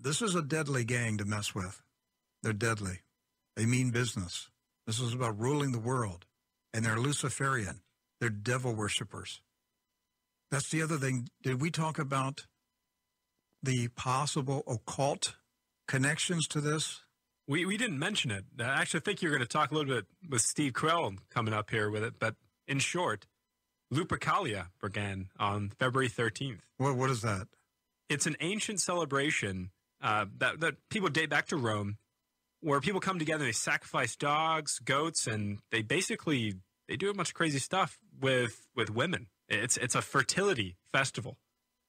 This is a deadly gang to mess with. They're deadly. They mean business. This is about ruling the world. And they're Luciferian. They're devil worshippers. That's the other thing. Did we talk about the possible occult connections to this? We didn't mention it. I actually think you're going to talk a little bit with Steve Quell coming up here with it. But in short, Lupercalia began on February 13th. What is that? It's an ancient celebration that people date back to Rome, where people come together, they sacrifice dogs, goats, and they do a bunch of crazy stuff with women. It's a fertility festival.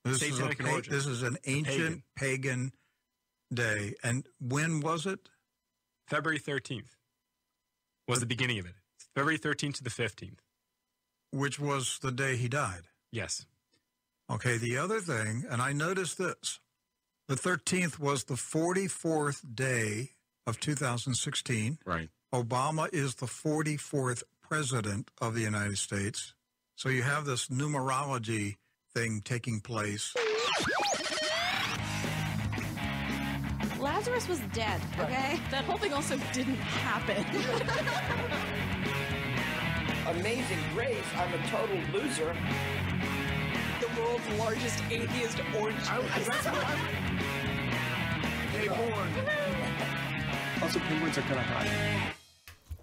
This is an ancient pagan day. And when was it? February 13th was the beginning of it. February 13th to the 15th. Which was the day he died. Yes. Okay, the other thing, and I noticed this, the 13th was the 44th day of 2016. Right. Obama is the 44th president of the United States. So you have this numerology thing taking place. Lazarus was dead, okay? That whole thing also didn't happen. Amazing Grace, I'm a total loser. The world's largest atheist orange. Also, penguins are kind of hot.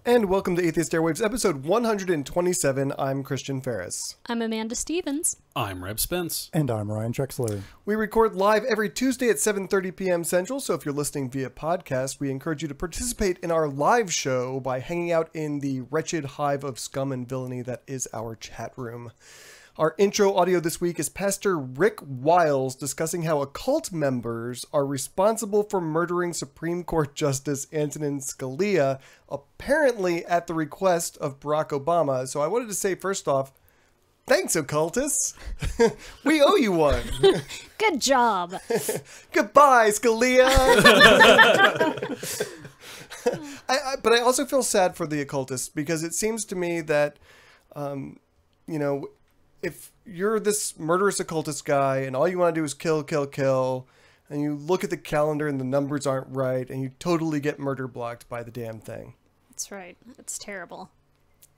And welcome to Atheist Airwaves, episode 127. I'm Christian Ferris. I'm Amanda Stevens. I'm Reb Spence. And I'm Ryan Trexler. We record live every Tuesday at 7:30 p.m. Central, so if you're listening via podcast, we encourage you to participate in our live show by hanging out in the wretched hive of scum and villainy that is our chat room. Our intro audio this week is Pastor Rick Wiles discussing how occult members are responsible for murdering Supreme Court Justice Antonin Scalia, apparently at the request of Barack Obama. So I wanted to say, first off, thanks, occultists. We owe you one. Good job. Goodbye, Scalia. But I also feel sad for the occultists because it seems to me that, if you're this murderous occultist guy and all you want to do is kill, and you look at the calendar and the numbers aren't right, and you totally get murder blocked by the damn thing. That's right. It's terrible.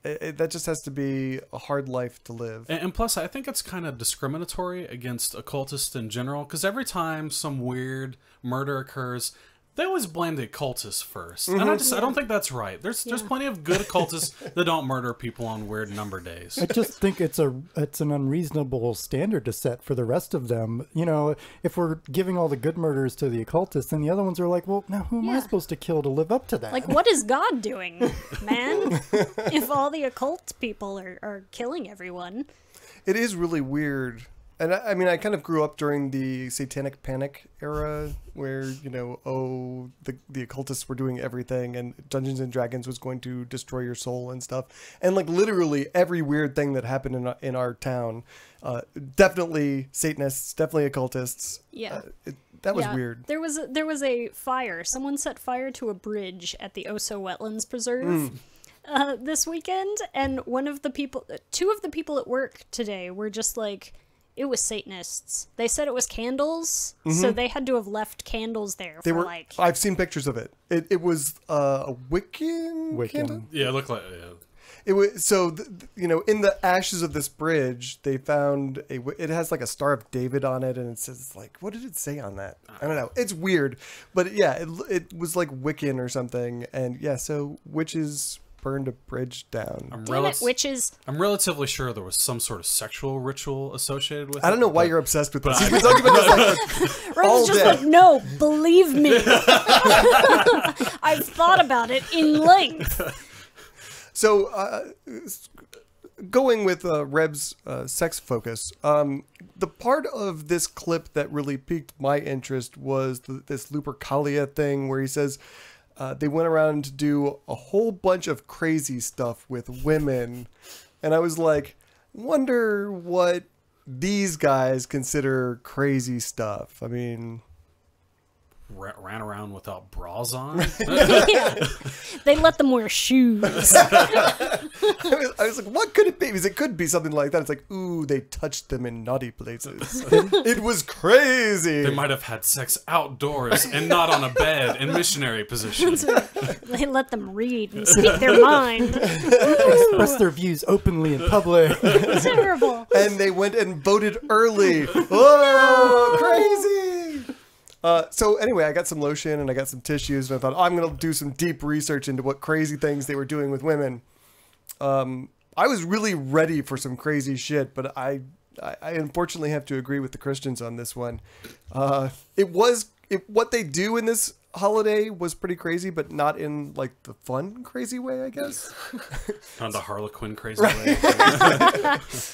That just has to be a hard life to live. And plus, I think it's kind of discriminatory against occultists in general, because every time some weird murder occurs, they always blame the occultists first. Mm-hmm. And I don't think that's right. There's plenty of good occultists that don't murder people on weird number days. I just think it's an unreasonable standard to set for the rest of them. You know, if we're giving all the good murders to the occultists, then the other ones are like, well, now who am I supposed to kill to live up to that? Like, what is God doing, man? If all the occult people are killing everyone. It is really weird. And I mean, I kind of grew up during the Satanic Panic era where, the occultists were doing everything and Dungeons and Dragons was going to destroy your soul and stuff. And like literally every weird thing that happened in our town, definitely Satanists, definitely occultists. Yeah. That was weird. There was a fire. Someone set fire to a bridge at the Oso Wetlands Preserve. This weekend. And two of the people at work today were just like, it was Satanists. They said it was candles, so they had to have left candles there. I've seen pictures of it. It was a Wiccan candle? Yeah, it looked like. Yeah. It was in the ashes of this bridge, they found it has like a Star of David on it, and it says like, what did it say on that? I don't know. It's weird, but yeah, it was like Wiccan or something, and yeah, so witches burned a bridge down. Witches. I'm relatively sure there was some sort of sexual ritual associated with it. I don't know why you're obsessed with this. He's been talking about this all day. Like, no, believe me. I've thought about it in length. So, going with Reb's sex focus, the part of this clip that really piqued my interest was this Lupercalia thing where he says, they went around to do a whole bunch of crazy stuff with women. And I was like, wonder what these guys consider crazy stuff. I mean, ran around without bras on. Yeah. They let them wear shoes. I was like, what could it be? Because it could be something like that. It's like, ooh, they touched them in naughty places. It was crazy. They might have had sex outdoors and not on a bed in missionary position. They let them read and speak their mind. Express their views openly in public. Terrible. And they went and voted early. Whoa, crazy. So anyway, I got some lotion and I got some tissues, and I thought, I'm going to do some deep research into what crazy things they were doing with women. I was really ready for some crazy shit, but I unfortunately have to agree with the Christians on this one. What they do in this holiday was pretty crazy, but not in like the fun crazy way, I guess. On the Harlequin crazy way.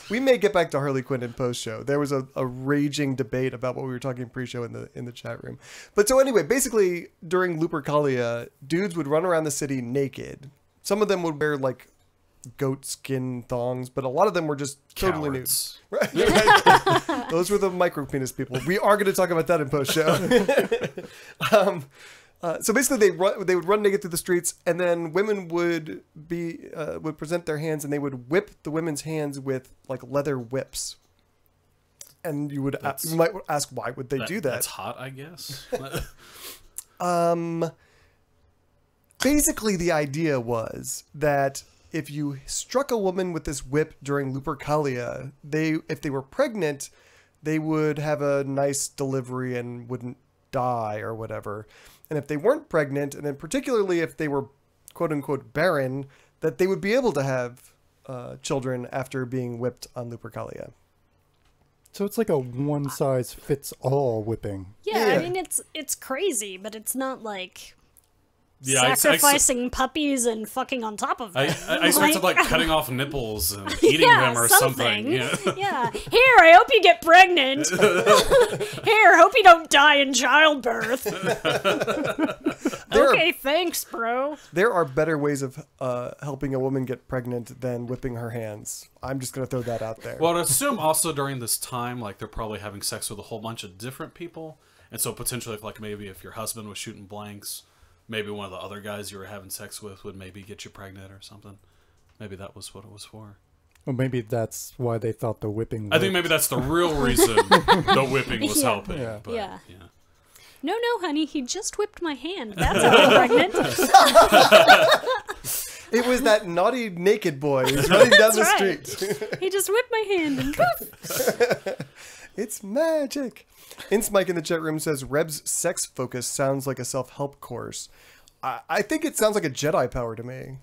We may get back to Harley Quinn in post show. There was a raging debate about what we were talking pre-show in the chat room. But so anyway, basically during Lupercalia, dudes would run around the city naked. Some of them would wear like goat skin thongs, but a lot of them were just totally nude. Right. Those were the micro penis people. We are going to talk about that in post show. So basically, they would run naked through the streets, and then women would present their hands, and they would whip the women's hands with like leather whips. And you might ask, why would they do that? That's hot, I guess. Basically, the idea was that if you struck a woman with this whip during Lupercalia, if they were pregnant, they would have a nice delivery and wouldn't die or whatever. And if they weren't pregnant, and then particularly if they were quote unquote barren, that they would be able to have children after being whipped on Lupercalia. So it's like a one-size-fits-all whipping. Yeah, I mean, it's crazy, but it's not like Yeah, sacrificing puppies and fucking on top of them. I expected like cutting off nipples and eating them or something. Yeah. Yeah. Here, I hope you get pregnant. Here, hope you don't die in childbirth. Okay, thanks, bro. There are better ways of helping a woman get pregnant than whipping her hands. I'm just going to throw that out there. Well, I assume also during this time, like they're probably having sex with a whole bunch of different people. And so potentially, like maybe if your husband was shooting blanks, maybe one of the other guys you were having sex with would maybe get you pregnant or something. Maybe that was what it was for. Well, maybe that's why they thought the whipping worked. I think maybe that's the real reason the whipping was helping. Yeah. But, Yeah. yeah. No, honey, he just whipped my hand. That's how I'm pregnant. It was that naughty naked boy who's running down the street. He just whipped my hand and poof. It's magic. Ince Mike in the chat room says, Reb's sex focus sounds like a self-help course. I think it sounds like a Jedi power to me.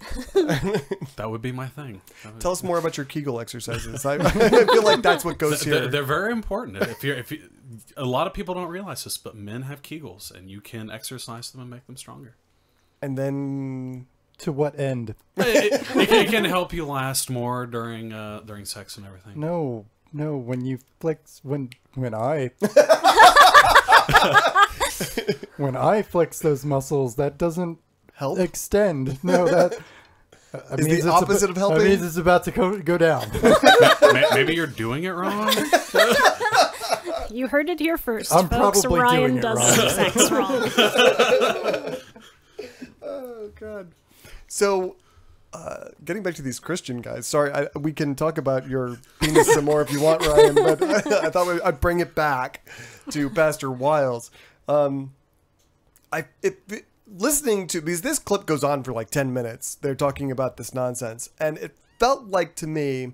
That would be my thing. Tell us more about your Kegel exercises. I feel like that's what goes here. They're very important. If you, a lot of people don't realize this, but men have Kegels, and you can exercise them and make them stronger. And then, to what end? It can help you last more during sex and everything. No, when you flex, when I when I flex those muscles, that doesn't help extend. No, that is the opposite of helping. That means it's about to go down. Maybe you're doing it wrong. You heard it here first, I'm folks. probably Ryan doing it does wrong. sex wrong. Oh God. So, getting back to these Christian guys. Sorry, we can talk about your penis some more if you want, Ryan. But I thought I'd bring it back to Pastor Wiles. Listening to, because this clip goes on for like 10 minutes. They're talking about this nonsense, and it felt like to me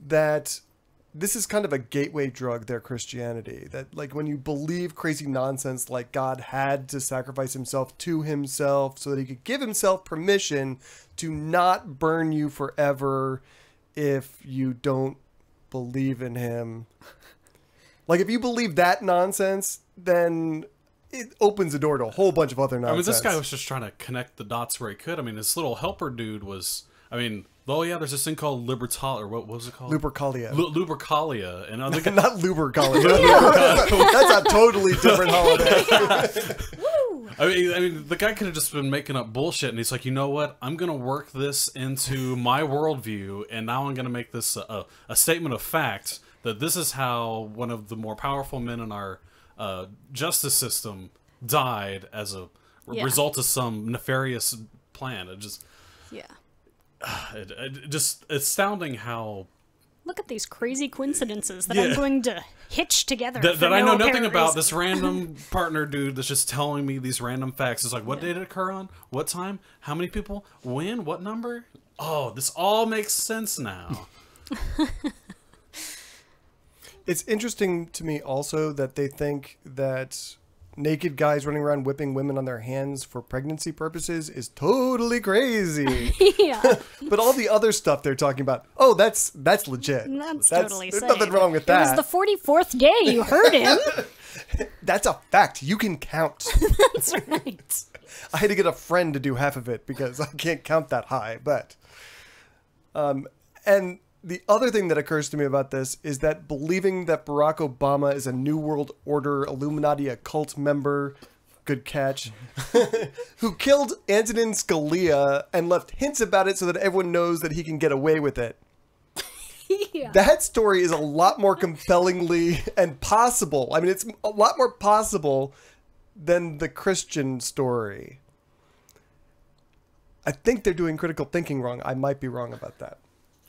that this is kind of a gateway drug, their Christianity. That like when you believe crazy nonsense like God had to sacrifice himself to himself so that he could give himself permission to not burn you forever if you don't believe in him. Like if you believe that nonsense, then it opens the door to a whole bunch of other nonsense. I mean, this guy was just trying to connect the dots where he could. I mean, this little helper dude was, I mean, oh yeah, there's this thing called Libertalia, or what was it called? Lupercalia. Lupercalia. And not Lupercalia. That's a totally different holiday. I mean, the guy could have just been making up bullshit, and he's like, you know what? I'm going to work this into my worldview, and now I'm going to make this a statement of fact that this is how one of the more powerful men in our justice system died as a result of some nefarious plan. It just, just astounding how. Look at these crazy coincidences that I'm going to hitch together. That I know nothing about. This random partner dude that's just telling me these random facts. It's like, what did it occur on? What time? How many people? When? What number? Oh, this all makes sense now. It's interesting to me also that they think that naked guys running around whipping women on their hands for pregnancy purposes is totally crazy. But all the other stuff they're talking about, oh, that's legit. That's totally There's safe. nothing wrong with that. It was the 44th day. You heard him. That's a fact. You can count. That's right. I had to get a friend to do half of it because I can't count that high. But, and the other thing that occurs to me about this is that believing that Barack Obama is a New World Order Illuminati occult member, good catch, who killed Antonin Scalia and left hints about it so that everyone knows that he can get away with it. That story is a lot more compellingly and possible. I mean, it's a lot more possible than the Christian story. I think they're doing critical thinking wrong. I might be wrong about that.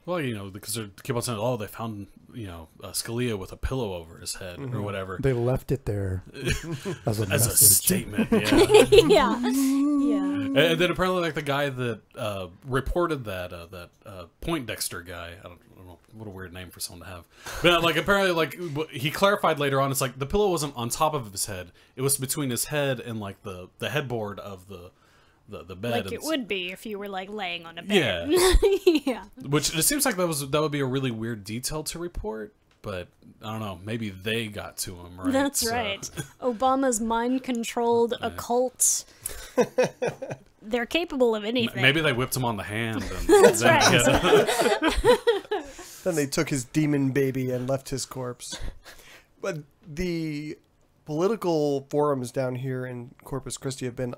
Well, you know, because they keep on saying, oh, they found, you know, Scalia with a pillow over his head or whatever. They left it there as a statement. Yeah. And then apparently, like, the guy that reported that Poindexter guy, I don't know, what a weird name for someone to have. But, like, apparently, like, he clarified later on, it's like the pillow wasn't on top of his head. It was between his head and, like, the headboard of the bed. Like it would be if you were like laying on a bed. Yeah. Which it seems like that would be a really weird detail to report, but I don't know, maybe they got to him, right? That's right. Obama's mind-controlled occult. They're capable of anything. Maybe they whipped him on the hand. And That's right. Then they took his demon baby and left his corpse. But the political forums down here in Corpus Christi have been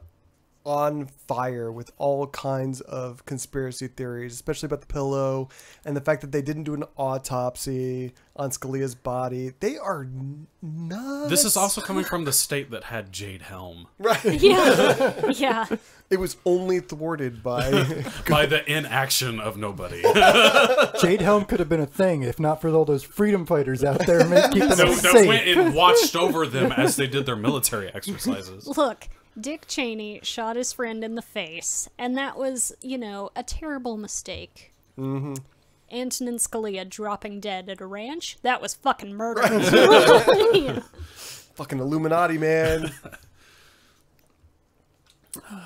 on fire with all kinds of conspiracy theories, especially about the pillow and the fact that they didn't do an autopsy on Scalia's body. They are nuts. This is also coming from the state that had Jade Helm. Right. Yeah. It was only thwarted by the inaction of nobody. Jade Helm could have been a thing if not for all those freedom fighters out there keeping them safe. That went and watched over them as they did their military exercises. Look, Dick Cheney shot his friend in the face, and that was, you know, a terrible mistake. Antonin Scalia dropping dead at a ranch, that was fucking murder. Right. Fucking Illuminati, man.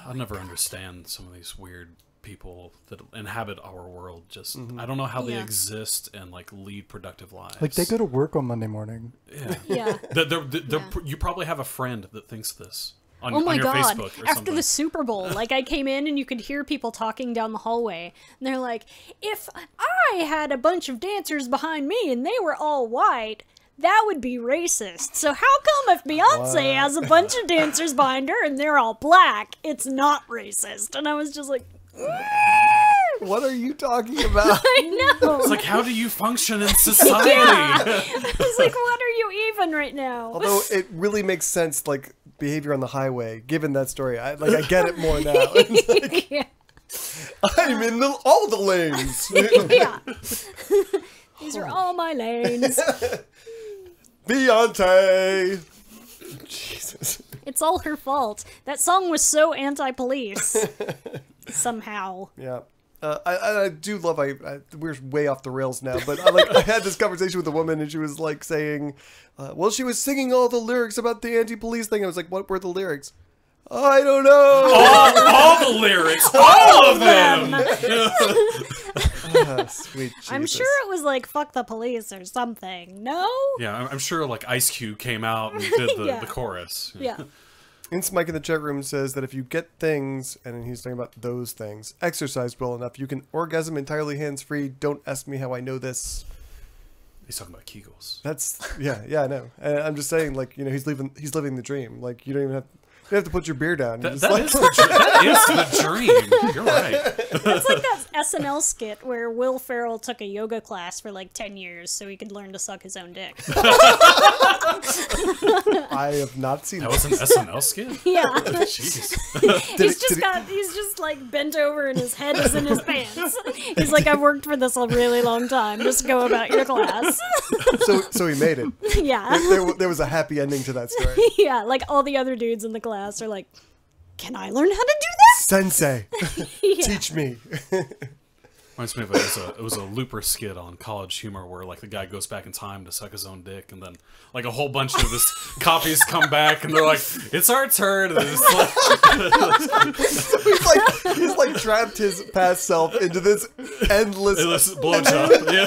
I'll never understand some of these weird people that inhabit our world. Just I don't know how they exist and like lead productive lives. Like they go to work on Monday morning. Yeah. You probably have a friend that thinks this. On, oh my on your God. Facebook or After something. the Super Bowl, like I came in and you could hear people talking down the hallway. And they're like, if I had a bunch of dancers behind me and they were all white, that would be racist. So how come if Beyonce has a bunch of dancers behind her and they're all black, it's not racist? And I was just like, what are you talking about? I know. It's like, how do you function in society? I was like, what are you even right now? Although it really makes sense, like, behavior on the highway, given that story. I get it more now. I'm in all the lanes. Yeah. These are all my lanes. Beyonce. Jesus. It's all her fault. That song was so anti-police. Somehow. Yeah. I do love, we're way off the rails now, but I had this conversation with a woman and she was like saying, well, she was singing all the lyrics about the anti-police thing. I was like, what were the lyrics? I don't know. All the lyrics. All of them. Sweet Jesus. I'm sure it was like, fuck the police or something. No? Yeah, I'm sure like Ice Cube came out and did the chorus. Yeah. Ince Mike in the chat room says that if you get things, and he's talking about those things, exercised well enough, you can orgasm entirely hands-free. Don't ask me how I know this. He's talking about Kegels. That's, yeah, I know. And I'm just saying, like, you know, he's living the dream. Like, you don't even have, You have to put your beer down. That is the dream. You're right. That's like that SNL skit where Will Ferrell took a yoga class for like 10 years so he could learn to suck his own dick. I have not seen that. Was an SNL skit? Yeah. Jeez. He's just like bent over and his head is in his pants. He's like, I've worked for this a really long time. Just go about your class. So he made it. Yeah. There was a happy ending to that story. Yeah, like all the other dudes in the class are like, can I learn how to do that? Sensei, Yeah. teach me. Reminds me of it was a Looper skit on College Humor where like the guy goes back in time to suck his own dick, and then like a whole bunch of his copies come back, and they're like, "It's our turn." And it's he's like trapped his past self into this endless blowjob. Yeah.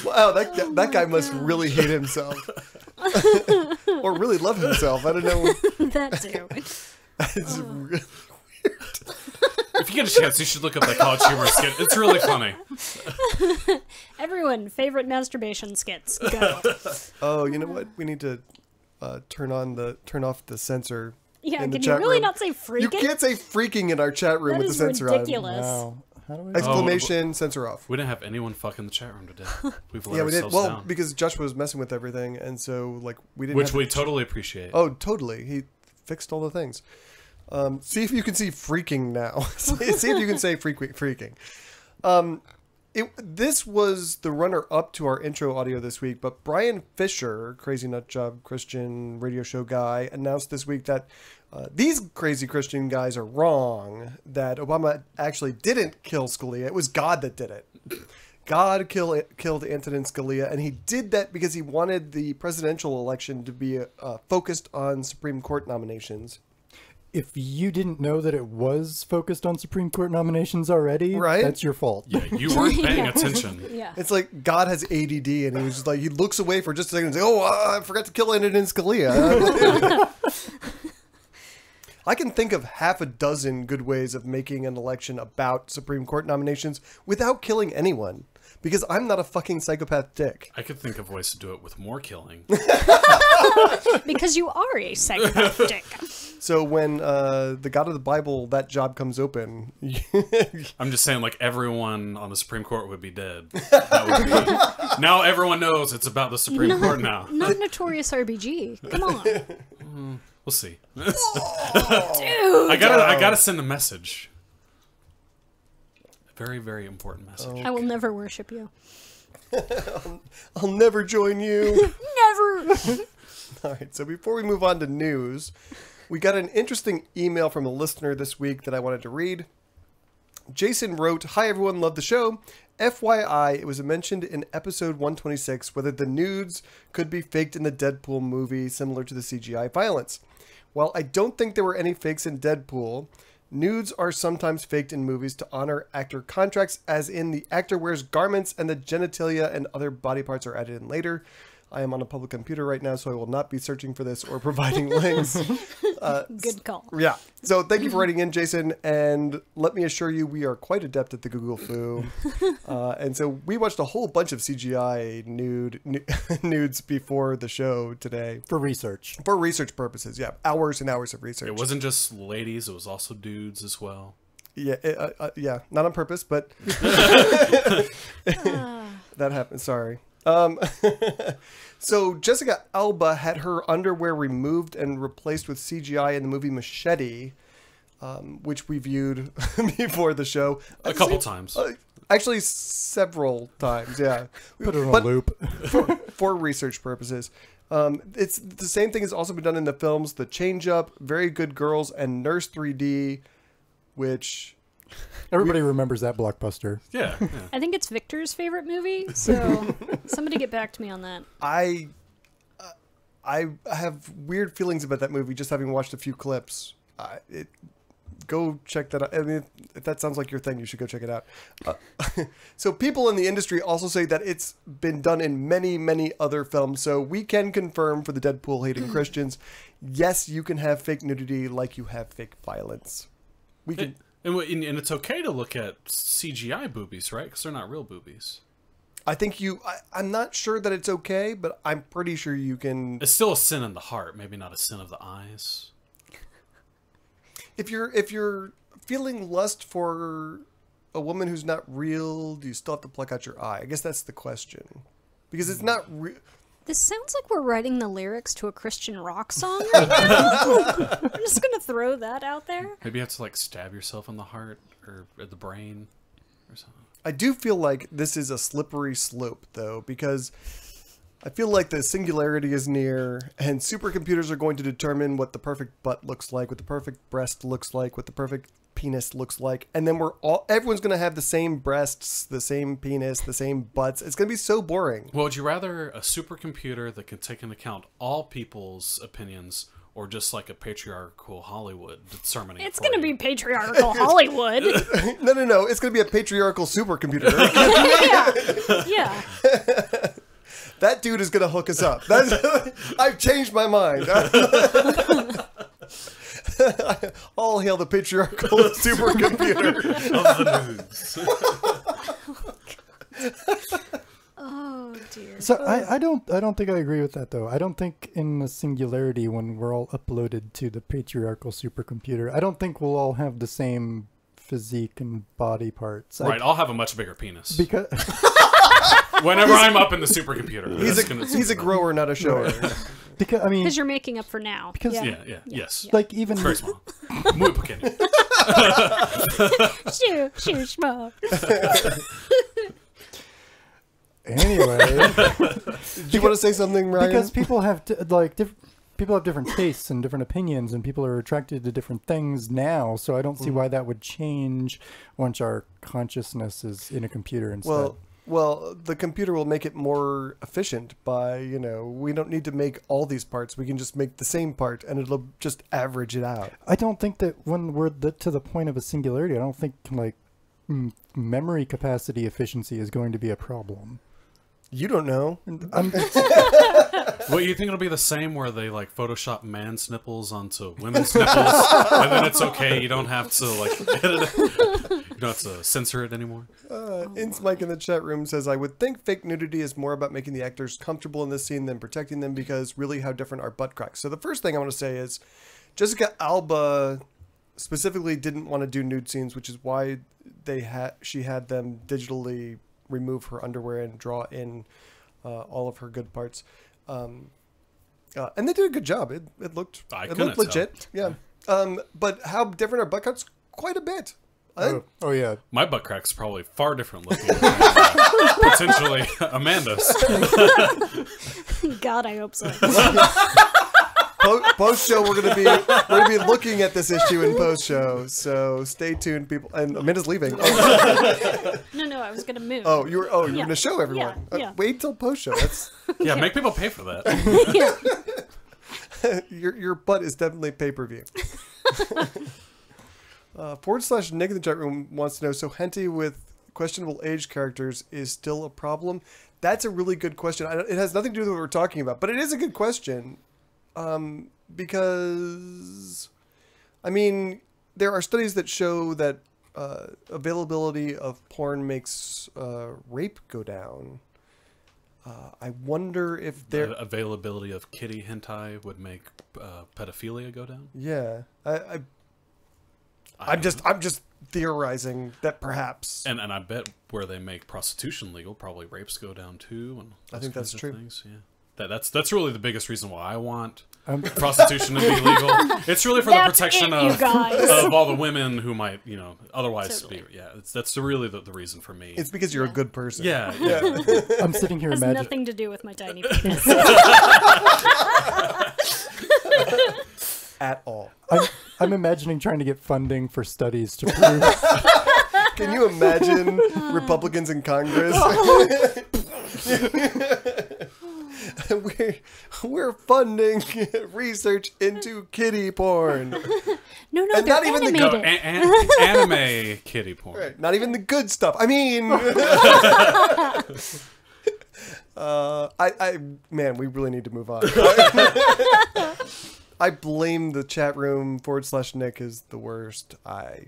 Wow, that guy must really hate himself, or really love himself. I don't know. That too. It's really If you get a chance, you should look up that College Humor skit. It's really funny. Everyone, favorite masturbation skits. Go. Oh, you know what? We need to turn off the censor. Yeah, in the can you chat really room. not say freaking? You can't say freaking in our chat room That with the is censor ridiculous. Wow. How do we... Exclamation, censor off. We didn't have anyone fuck in the chat room today. We've let Yeah, we did. ourselves Well, down. because Josh was messing with everything, and so like we didn't. Which have we totally appreciate. Oh, totally. He fixed all the things. See if you can see freaking now. See if you can say freaking. This was the runner-up to our intro audio this week, but Brian Fisher, Crazy Nut Job Christian radio show guy, announced this week that these crazy Christian guys are wrong, that Obama actually didn't kill Scalia. It was God that did it. God killed Antonin Scalia, and he did that because he wanted the presidential election to be focused on Supreme Court nominations. If you didn't know that it was focused on Supreme Court nominations already, right? That's your fault. Yeah, you weren't paying attention. Yeah. It's like God has ADD, and he was just like, he looks away for just a second and says, "Oh, I forgot to kill Antonin Scalia." I can think of half a dozen good ways of making an election about Supreme Court nominations without killing anyone, because I'm not a fucking psychopath dick. I could think of ways to do it with more killing. Because you are a psychopath dick. So when the God of the Bible, that job comes open. I'm just saying, like, everyone on the Supreme Court would be dead. That would be... Now everyone knows it's about the Supreme Court now. Not Notorious RBG. Come on. We'll see. Dude. I gotta send a message. A very, very important message. I will never worship you. I'll never join you. Never. All right, so before we move on to news, we got an interesting email from a listener this week that I wanted to read. Jason wrote, "Hi everyone, love the show. FYI, it was mentioned in episode 126 whether the nudes could be faked in the Deadpool movie similar to the CGI violence. While I don't think there were any fakes in Deadpool, nudes are sometimes faked in movies to honor actor contracts, as in the actor wears garments and the genitalia and other body parts are added in later. I am on a public computer right now, so I will not be searching for this or providing links." Good call. Yeah. So thank you for writing in, Jason. And let me assure you, we are quite adept at the Google foo. And so we watched a whole bunch of CGI nudes before the show today. For research. For research purposes, yeah. Hours and hours of research. It wasn't just ladies, it was also dudes as well. Yeah, yeah. Not on purpose, but that happened. Sorry. So Jessica Alba had her underwear removed and replaced with CGI in the movie Machete, which we viewed before the show. A couple times. Actually, several times, yeah. Put it on a loop. for research purposes. It's the same thing has also been done in the films The Change Up, Very Good Girls, and Nurse 3D, which... Everybody remembers that blockbuster. Yeah. I think it's Victor's favorite movie, so somebody get back to me on that. I have weird feelings about that movie just having watched a few clips. Go check that out. I mean, if that sounds like your thing, you should go check it out. So people in the industry also say that it's been done in many, many other films. So we can confirm for the Deadpool-hating Christians, yes, you can have fake nudity like you have fake violence. We can... And it's okay to look at CGI boobies, right? Because they're not real boobies. I think I'm not sure that it's okay, but I'm pretty sure you can. It's still a sin in the heart, maybe not a sin of the eyes. If you're feeling lust for a woman who's not real, do you still have to pluck out your eye? I guess that's the question, because it's not real. This sounds like we're writing the lyrics to a Christian rock song right now. I'm just gonna throw that out there. Maybe you have to like stab yourself in the heart or the brain or something. I do feel like this is a slippery slope, though, because I feel like the singularity is near, and supercomputers are going to determine what the perfect butt looks like, what the perfect breast looks like, what the perfect penis looks like, and then everyone's going to have the same breasts, the same penis, the same butts. It's going to be so boring. Well, would you rather a supercomputer that can take into account all people's opinions, or just like a patriarchal Hollywood determining? It's going to be patriarchal Hollywood. No. It's going to be a patriarchal supercomputer. Yeah. That dude is going to hook us up. I've changed my mind. All hail the patriarchal supercomputer of the news. Oh dear. So I don't think I agree with that though. I don't think in the singularity when we're all uploaded to the patriarchal supercomputer, I don't think we'll all have the same physique and body parts. Right, I'll have a much bigger penis. Because whenever I'm up in the the he's a grower, not a shower. Because you're making up for now. Because yes. Like even very small. Muy pequeño. Shoo, small. Do Anyway, you want to say something, Ryan? Because people have people have different tastes and different opinions, and people are attracted to different things now. So I don't see why that would change once our consciousness is in a computer instead. Well, the computer will make it more efficient by, we don't need to make all these parts. We can just make the same part, and it'll just average it out. I don't think that when we're to the point of a singularity, I don't think memory capacity efficiency is going to be a problem. You don't know. Well, you think it'll be the same where they like Photoshop man's nipples onto women's nipples, and then it's okay. You don't have to edit it. You don't have to censor it anymore. Mike in the chat room says, I would think fake nudity is more about making the actors comfortable in this scene than protecting them, because really how different are butt cracks. So the first thing I want to say is Jessica Alba specifically didn't want to do nude scenes, which is why she had them digitally remove her underwear and draw in all of her good parts. And they did a good job. It looked legit. Yeah. But how different are butt cracks? Quite a bit. Oh yeah. My butt crack's probably far different looking than potentially Amanda's. God, I hope so. Post show, we're gonna be looking at this issue in post show. So stay tuned, people. And Amanda's leaving. No, I was gonna move. You're gonna show everyone. Yeah. Wait till post show. Make people pay for that. Your butt is definitely pay-per-view. / Nick in the chat room wants to know, so hentai with questionable age characters is still a problem? That's a really good question. It has nothing to do with what we're talking about, but it is a good question. Because, there are studies that show that availability of porn makes rape go down. I wonder if the availability of kitty hentai would make pedophilia go down. Yeah, I'm just theorizing that perhaps. And I bet where they make prostitution legal, probably rapes go down too. And I think that's true. Things. Yeah. That's really the biggest reason why I want prostitution to be legal. It's really for the protection of all the women who might, otherwise be. Yeah, that's really the reason for me. It's because you're a good person. Yeah. I'm sitting here imagining. Has nothing to do with my tiny penis. At all. I'm imagining trying to get funding for studies to prove. Can you imagine Republicans in Congress? We're funding research into kitty porn. No, and not even the anime kitty porn. Right, not even the good stuff. Man, we really need to move on. I blame the chat room / Nick is the worst. I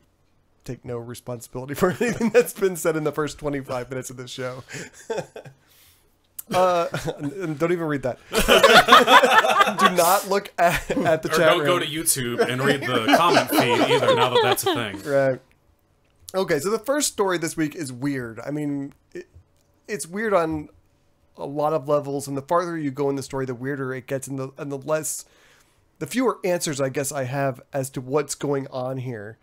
take no responsibility for anything that's been said in the first 25 minutes of this show. Don't even read that. Do not look at the chat room. Don't go to YouTube and read the comment feed either, now that that's a thing. Right. Okay, so the first story this week is weird. I mean, it's weird on a lot of levels, and the farther you go in the story, the weirder it gets, and the fewer answers I guess I have as to what's going on here.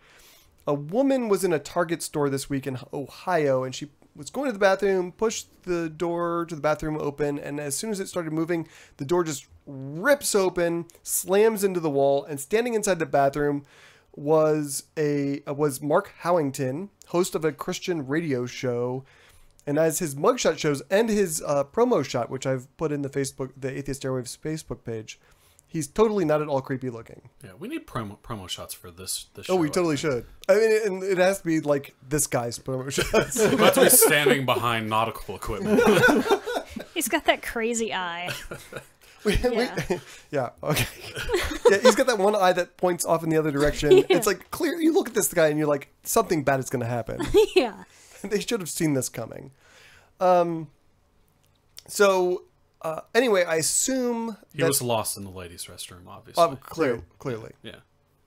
A woman was in a Target store this week in Ohio, and she was going to the bathroom, pushed the door to the bathroom open, and as soon as it started moving, the door just rips open, slams into the wall, and standing inside the bathroom was Mark Howington, host of a Christian radio show. And as his mugshot shows and his promo shot, which I've put in the Atheist Airwaves Facebook page, he's totally not at all creepy looking. Yeah, we need promo shots for this show. Oh, we totally should. I mean, and it has to be like this guy's promo shots. We're about to be standing behind nautical equipment. He's got that crazy eye. Yeah, okay. Yeah, he's got that one eye that points off in the other direction. Yeah. It's like clear. You look at this guy and you're like, something bad is going to happen. Yeah. They should have seen this coming. Anyway, I assume he was lost in the ladies' restroom, obviously. Clearly. Yeah.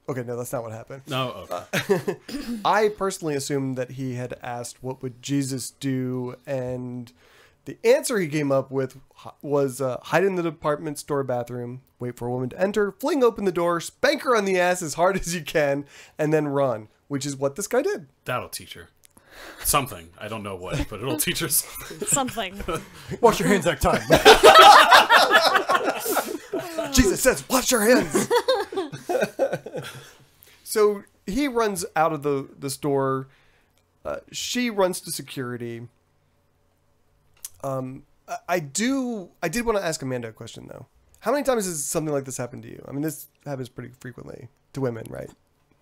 Okay, no, that's not what happened. No, okay. I personally assumed that he had asked, what would Jesus do? And the answer he came up with was hide in the department store bathroom, wait for a woman to enter, fling open the door, spank her on the ass as hard as you can, and then run, which is what this guy did. That'll teach her. Something. I don't know what, but it'll teach her something. Wash your hands next time. Jesus says, wash your hands. So he runs out of the store. She runs to security. I did want to ask Amanda a question, though. How many times has something like this happened to you? I mean, this happens pretty frequently to women, right?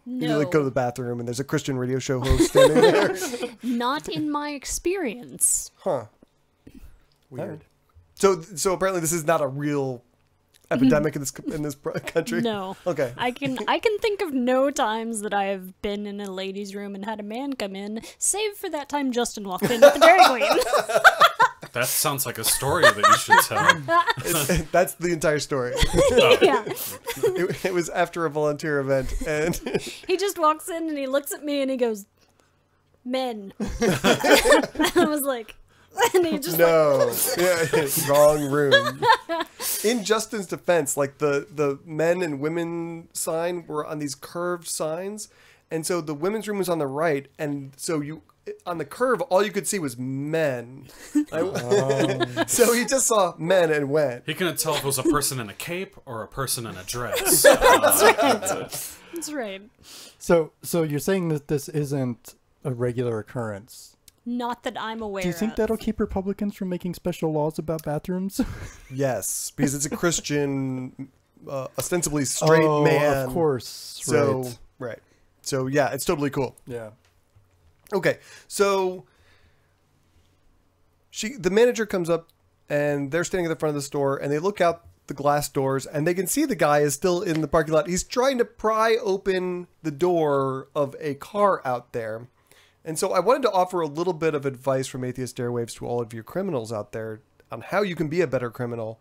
No. You like go to the bathroom and there's a Christian radio show host standing there. Not in my experience. Huh. Weird. So apparently this is not a real epidemic in this country. No. Okay. I can think of no times that I have been in a ladies' room and had a man come in, save for that time Justin walked in with the Dairy Queen. That sounds like a story that you should tell. That's the entire story. Yeah. It was after a volunteer event, and he just walks in and he looks at me and he goes, "Men." I was like, and he just wrong room. In Justin's defense, like the men and women sign were on these curved signs, and so the women's room was on the right, and so on the curve, all you could see was men. So he just saw men and went. He couldn't tell if it was a person in a cape or a person in a dress. That's right. That's right. So you're saying that this isn't a regular occurrence? Not that I'm aware of. Do you think that'll keep Republicans from making special laws about bathrooms? Yes, because it's a Christian, ostensibly straight man. Of course. So, right. So, yeah, it's totally cool. Yeah. Okay, so the manager comes up and they're standing at the front of the store and they look out the glass doors and they can see the guy is still in the parking lot. He's trying to pry open the door of a car out there. And so I wanted to offer a little bit of advice from Atheist Airwaves to all of you criminals out there on how you can be a better criminal.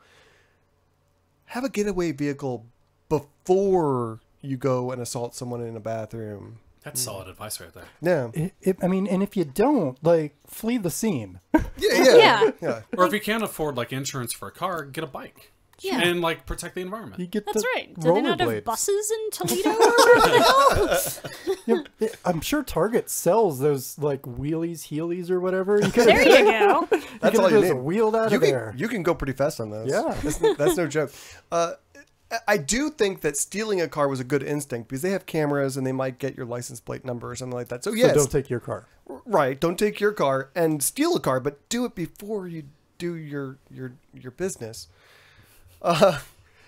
Have a getaway vehicle before you go and assault someone in a bathroom. That's solid advice right there. Yeah. I mean, and if you don't, flee the scene. Yeah. Or if you can't afford, insurance for a car, get a bike. Yeah. And, protect the environment. You get That's right. Do they not have buses in Toledo or wherever the hell? I'm sure Target sells those, wheelies, heelies, or whatever. There you go. That's all you need. Wheeled out of there. You can go pretty fast on those. Yeah. That's no joke. I do think that stealing a car was a good instinct because they have cameras and they might get your license plate number or something like that. So yes. So don't take your car. Right. Don't take your car and steal a car, but do it before you do your business.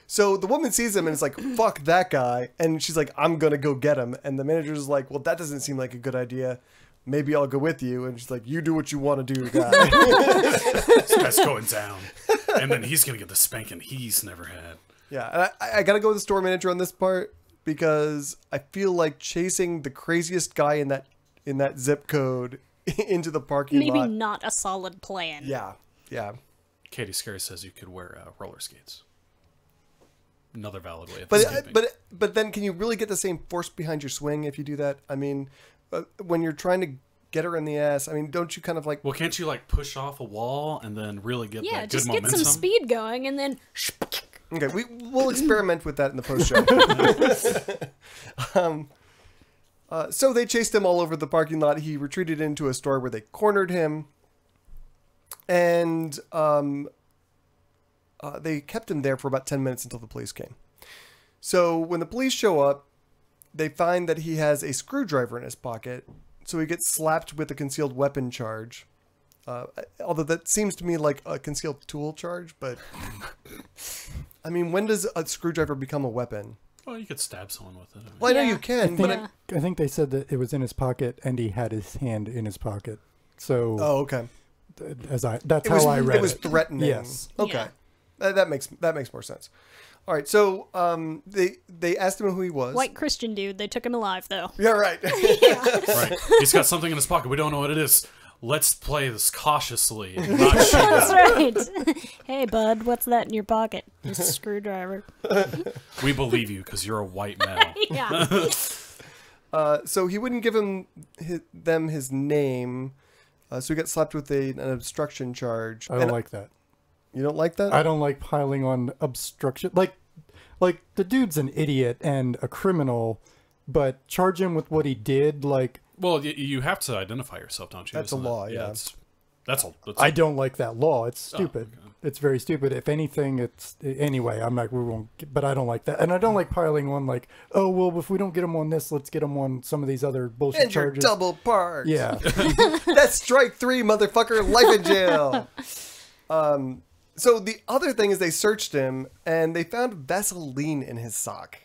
So the woman sees him and is like, fuck that guy. And she's like, I'm going to go get him. And the manager's like, well, that doesn't seem like a good idea. Maybe I'll go with you. And she's like, you do what you want to do, guy. This guy's going down. And then he's going to get the spanking he's never had. Yeah, and I got to go with the store manager on this part because I feel like chasing the craziest guy in in that zip code into the parking Maybe lot. not a solid plan. Yeah. Katie Scary says you could wear roller skates. Another valid way of But escaping. but then can you really get the same force behind your swing if you do that? I mean, when you're trying to get her in the ass, I mean, don't you kind of like... Well, can't you like push off a wall and then really get Yeah, that just good get momentum? some speed going and then... Okay, we'll experiment with that in the post-show. So they chased him all over the parking lot. He retreated into a store where they cornered him. And they kept him there for about 10 minutes until the police came. So when the police show up, they find that he has a screwdriver in his pocket. So he gets slapped with a concealed weapon charge. Although that seems to me like a concealed tool charge, but... I mean, when does a screwdriver become a weapon? Well, you could stab someone with it. Well, I know you can, but... I think they said that it was in his pocket and he had his hand in his pocket. So... Oh, okay. That's how I read it. It was threatening. Yes. Okay. Yeah. That makes more sense. All right. So they asked him who he was. White Christian dude. They took him alive, though. Yeah, right. Right. He's got something in his pocket. We don't know what it is. Let's play this cautiously. And not shoot That's him. right. Hey, bud, what's that in your pocket? It's a screwdriver. We believe you because you're a white male. Yeah. So he wouldn't give them his name. So he got slapped with an obstruction charge. I don't like that. You don't like that? I don't like piling on obstruction. Like the dude's an idiot and a criminal, but charge him with what he did. Like, well, you have to identify yourself, don't you? That's a law. Yeah. That's I don't like that law. It's stupid. Oh, okay. It's very stupid. If anything, it's anyway. I'm like, we won't. But I don't like that, and I don't like piling on. Like, oh well, if we don't get him on this, let's get him on some of these other bullshit and charges. you're double parked. Yeah. That's strike 3, motherfucker. Life in jail. So the other thing is they searched him and they found Vaseline in his sock.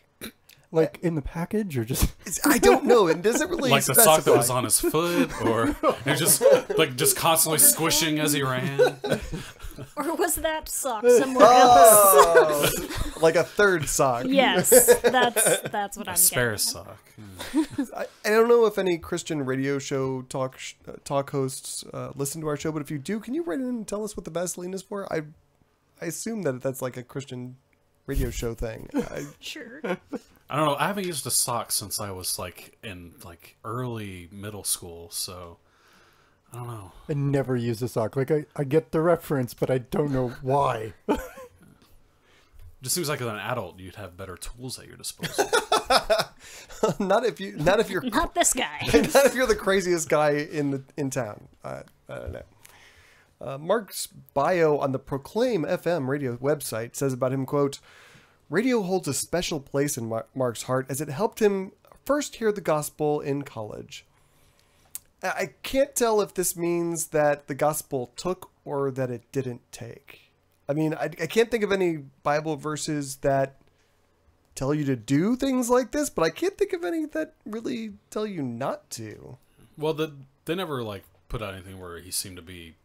Like in the package, or just I don't know. It doesn't really like the sock that was on his foot, or just constantly squishing as he ran. Or was that sock somewhere else? Like a third sock. Yes, that's what I'm spare getting. sock. I don't know if any Christian radio show talk hosts listen to our show, but if you do, can you write in and tell us what the Vaseline is for? I assume that that's like a Christian radio show thing. Sure. I don't know. I haven't used a sock since I was in early middle school, so I don't know. I never use a sock. Like I get the reference, but I don't know why. It just seems like as an adult you'd have better tools at your disposal. Not if you're Not this guy. not if you're the craziest guy in town. I don't know. Mark's bio on the Proclaim FM radio website says about him, quote, "Radio holds a special place in Mark's heart as it helped him first hear the gospel in college." I can't tell if this means that the gospel took or that it didn't take. I mean, I can't think of any Bible verses that tell you to do things like this, but I can't think of any that really tell you not to. Well, they never put out anything where he seemed to be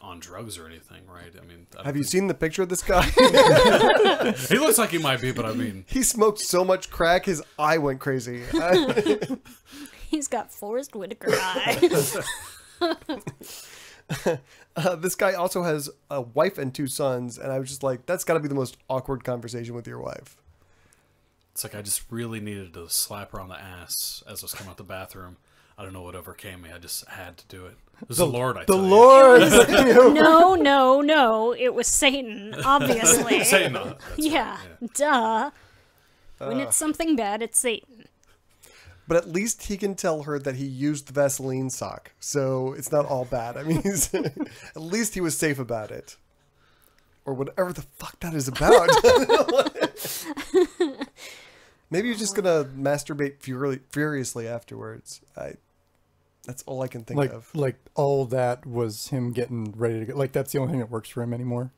on drugs or anything, right? I mean, Have you seen the picture of this guy? He looks like he might be, but I mean, he smoked so much crack, his eye went crazy. He's got Forrest Whitaker eyes. This guy also has a wife and 2 sons, and I was just like, that's got to be the most awkward conversation with your wife. it's like I just really needed to slap her on the ass as I was coming out the bathroom. I don't know what overcame me. I just had to do it. It was the Lord, I tell you. The Lord! No. It was Satan, obviously. Satan. Yeah, duh. When it's something bad, it's Satan. But at least he can tell her that he used the Vaseline sock. So it's not all bad. I mean, at least he was safe about it. Or whatever the fuck that is about. Maybe you're just going to masturbate furiously afterwards. That's all I can think of. Like all that was him getting ready to go. Like that's the only thing that works for him anymore.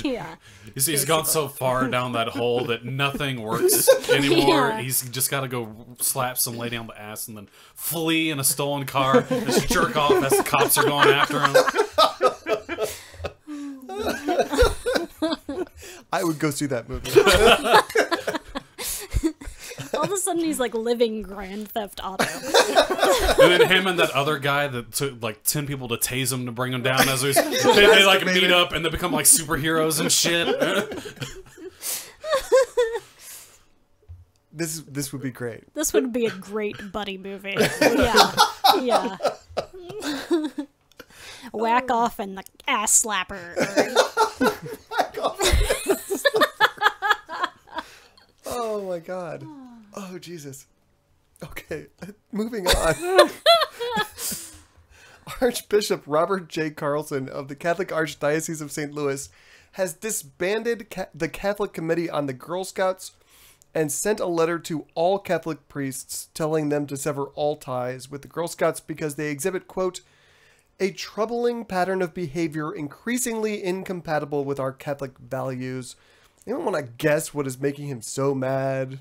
Yeah. You see, he's gone so far down that hole that nothing works anymore. Yeah. He's just got to go slap some lady on the ass and then flee in a stolen car and just jerk off as the cops are going after him. I would go see that movie. of a sudden he's like living Grand Theft Auto. And then him and that other guy that took like 10 people to tase him to bring him down as they like meet up and they become like superheroes and shit. This would be great. This would be a great buddy movie. Yeah. Yeah. Whack off and the ass slapper. Oh my god. Oh Jesus. Okay, moving on. Archbishop Robert J. Carlson of the Catholic Archdiocese of St. Louis has disbanded the Catholic Committee on the Girl Scouts and sent a letter to all Catholic priests telling them to sever all ties with the Girl Scouts because they exhibit, quote, a troubling pattern of behavior increasingly incompatible with our Catholic values. Anyone want to guess what is making him so mad?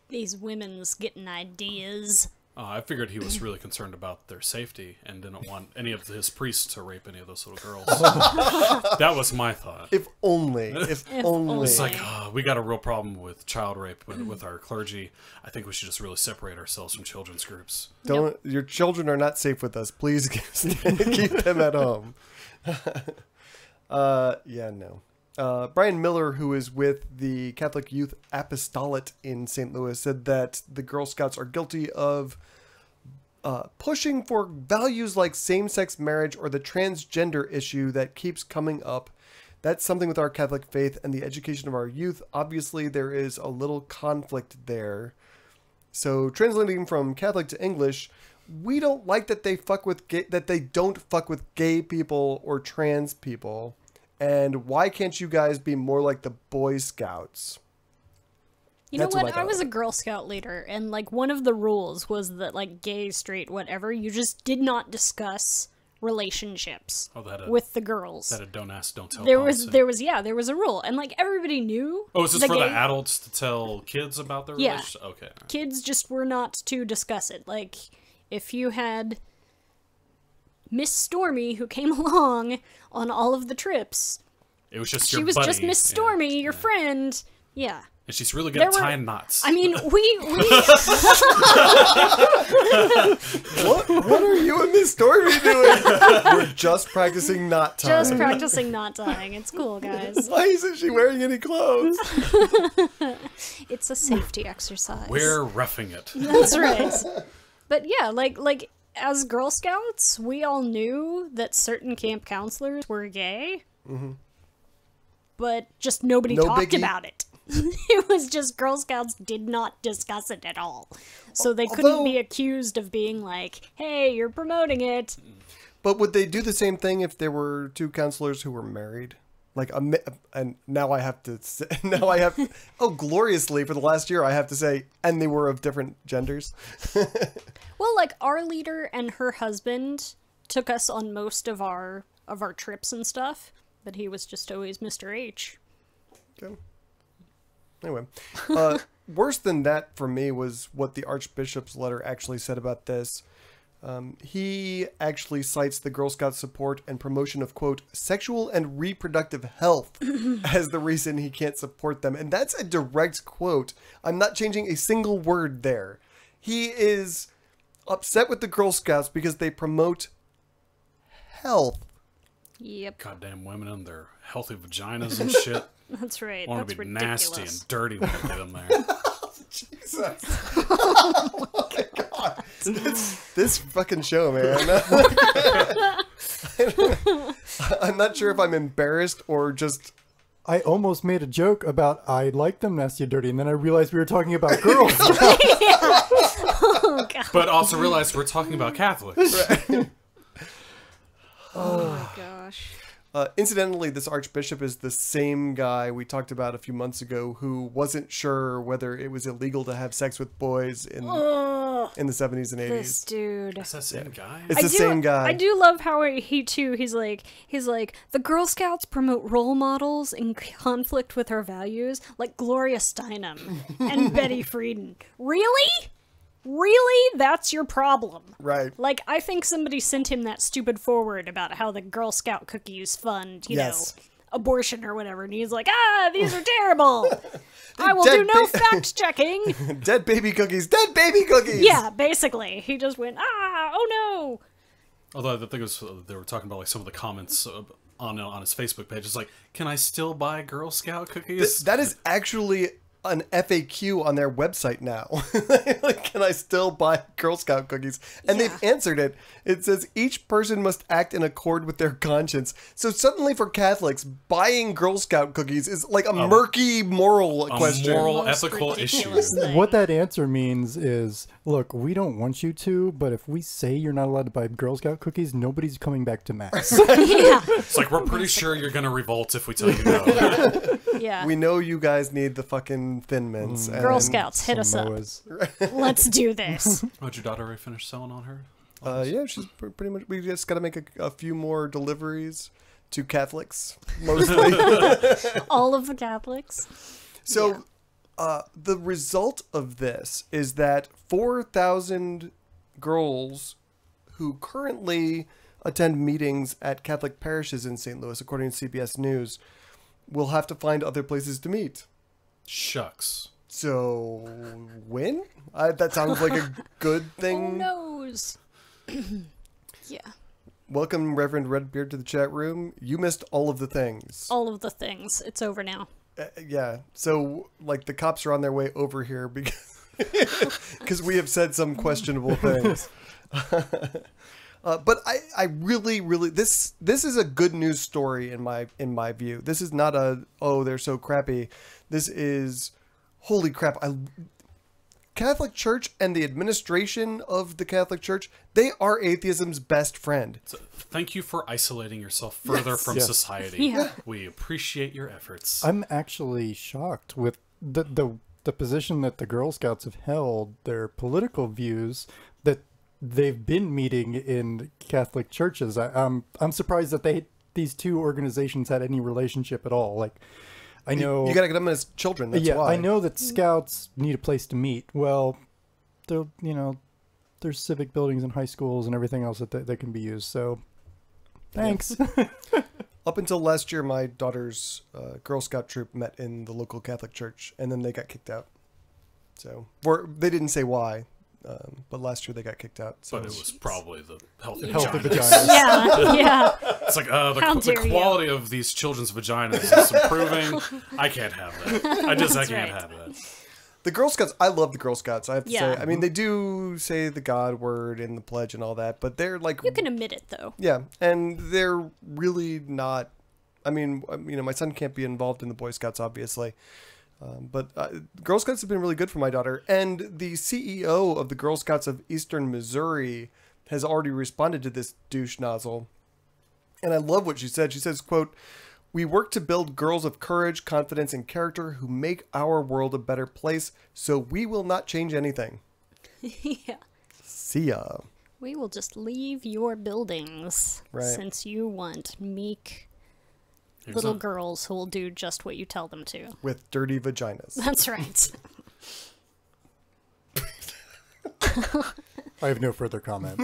These women's getting ideas. I figured he was really concerned about their safety and didn't want any of his priests to rape any of those little girls. That was my thought. If only. If only. It's like, we got a real problem with child rape with our clergy. I think we should just really separate ourselves from children's groups. Your children are not safe with us. Please keep them at home. Yeah, no. Brian Miller, who is with the Catholic Youth Apostolate in St. Louis, said that the Girl Scouts are guilty of pushing for values like same-sex marriage or the transgender issue that keeps coming up. That's something with our Catholic faith and the education of our youth. Obviously, there is a little conflict there. So, translating from Catholic to English, we don't like that they don't fuck with gay people or trans people. And why can't you guys be more like the Boy Scouts? You know what? I was a Girl Scout leader, and like one of the rules was that like gay, straight, whatever, you just did not discuss relationships with the girls. That a don't ask, don't tell. There was a rule, and like everybody knew. Oh, is this for the adults to tell kids about their relationship? Okay. Kids just were not to discuss it. Like if you had Miss Stormy who came along on all of the trips. It was just she was buddy. just Miss Stormy, your friend. Yeah. And she's really good at tying knots. I mean, we What are you and Miss Stormy doing? We're just practicing knot tying. Just practicing knot tying. It's cool, guys. Why isn't she wearing any clothes? It's a safety exercise. We're roughing it. That's right. But yeah, like as Girl Scouts, we all knew that certain camp counselors were gay, but just nobody talked about it. It was just Girl Scouts did not discuss it at all. So they couldn't be accused of being like, hey, you're promoting it. But would they do the same thing if there were two counselors who were married? Like, and now I have to say, gloriously for the last year, I have to say, and they were of different genders. Well, like our leader and her husband took us on most of our trips and stuff, but he was just always Mr. H. Okay. Anyway, worse than that for me was what the Archbishop's letter actually said about this. He actually cites the Girl Scout support and promotion of, quote, sexual and reproductive health as the reason he can't support them. And that's a direct quote. I'm not changing a single word there. He is upset with the Girl Scouts because they promote health. Yep. Goddamn women and their healthy vaginas and shit. That's right. I want to be ridiculous. nasty and dirty when I get in there. Jesus. Oh my God. This fucking show, man. I'm not sure if I'm embarrassed or just... I almost made a joke about I like them nasty and dirty, and then I realized we were talking about girls. Oh, God. But also realized we're talking about Catholics. Right. Oh my gosh. Incidentally, this archbishop is the same guy we talked about a few months ago who wasn't sure whether it was illegal to have sex with boys in the 70s and 80s. This dude. Is that the same guy? It's the same guy. I do love how he's like, the Girl Scouts promote role models in conflict with our values, like Gloria Steinem and Betty Friedan. Really? Really? That's your problem. Right. Like, I think somebody sent him that stupid forward about how the Girl Scout cookies fund, you know, abortion or whatever, and he's like, these are terrible. I will do no fact checking. Dead baby cookies. Dead baby cookies. Yeah, basically, he just went, oh no. Although I think it was they were talking about like some of the comments on his Facebook page. It's like, can I still buy Girl Scout cookies? That is actually an FAQ on their website now. Like, can I still buy Girl Scout cookies? And they've answered it. It says each person must act in accord with their conscience. So suddenly for Catholics, buying Girl Scout cookies is like a murky moral question. A moral, ethical issue. What that answer means is, look, we don't want you to, but if we say you're not allowed to buy Girl Scout cookies, nobody's coming back to Mass. It's like, we're pretty sure you're going to revolt if we tell you no. Yeah. We know you guys need the fucking Thin Mints. Girl Scouts, hit us up. Let's do this. Would your daughter already finish selling on her? Yeah, she's pretty much. We just got to make a few more deliveries to Catholics, mostly. All of the Catholics. So, the result of this is that 4,000 girls who currently attend meetings at Catholic parishes in St. Louis, according to CBS News, will have to find other places to meet. Shucks. So, when? That sounds like a good thing. Who knows? Yeah. Welcome, Reverend Redbeard, to the chat room. You missed all of the things. All of the things. It's over now. Yeah. So, like, the cops are on their way over here because we have said some questionable things. But I really this is a good news story in my view. This is not they're so crappy. This is holy crap. Catholic Church and the administration of the Catholic Church, they are atheism's best friend. So, thank you for isolating yourself further from society. Yeah. We appreciate your efforts. I'm actually shocked with the position that the Girl Scouts have held, their political views, that they've been meeting in Catholic churches. I'm surprised that these two organizations had any relationship at all. Like, I know you gotta get them as children. That's why. I know that Scouts need a place to meet. Well, there's civic buildings and high schools and everything else that can be used. So, thanks. Up until last year, my daughter's Girl Scout troop met in the local Catholic church, and then they got kicked out. So, they didn't say why. But last year they got kicked out. So. But it was probably the healthy vaginas. Yeah. It's like the quality of these children's vaginas is improving. I can't have that. I can't have that. The Girl Scouts, I love the Girl Scouts, I have to say. I mean, they do say the God word in the pledge and all that, but they're like... You can admit it, though. Yeah, and they're really not... I mean, my son can't be involved in the Boy Scouts, obviously. But Girl Scouts have been really good for my daughter. And the CEO of the Girl Scouts of Eastern Missouri has already responded to this douche nozzle. And I love what she said. She says, quote, "We work to build girls of courage, confidence, and character who make our world a better place, so we will not change anything." Yeah. See ya. We will just leave your buildings. Right. Since you want meek little girls who will do just what you tell them to. With dirty vaginas. That's right. I have no further comment.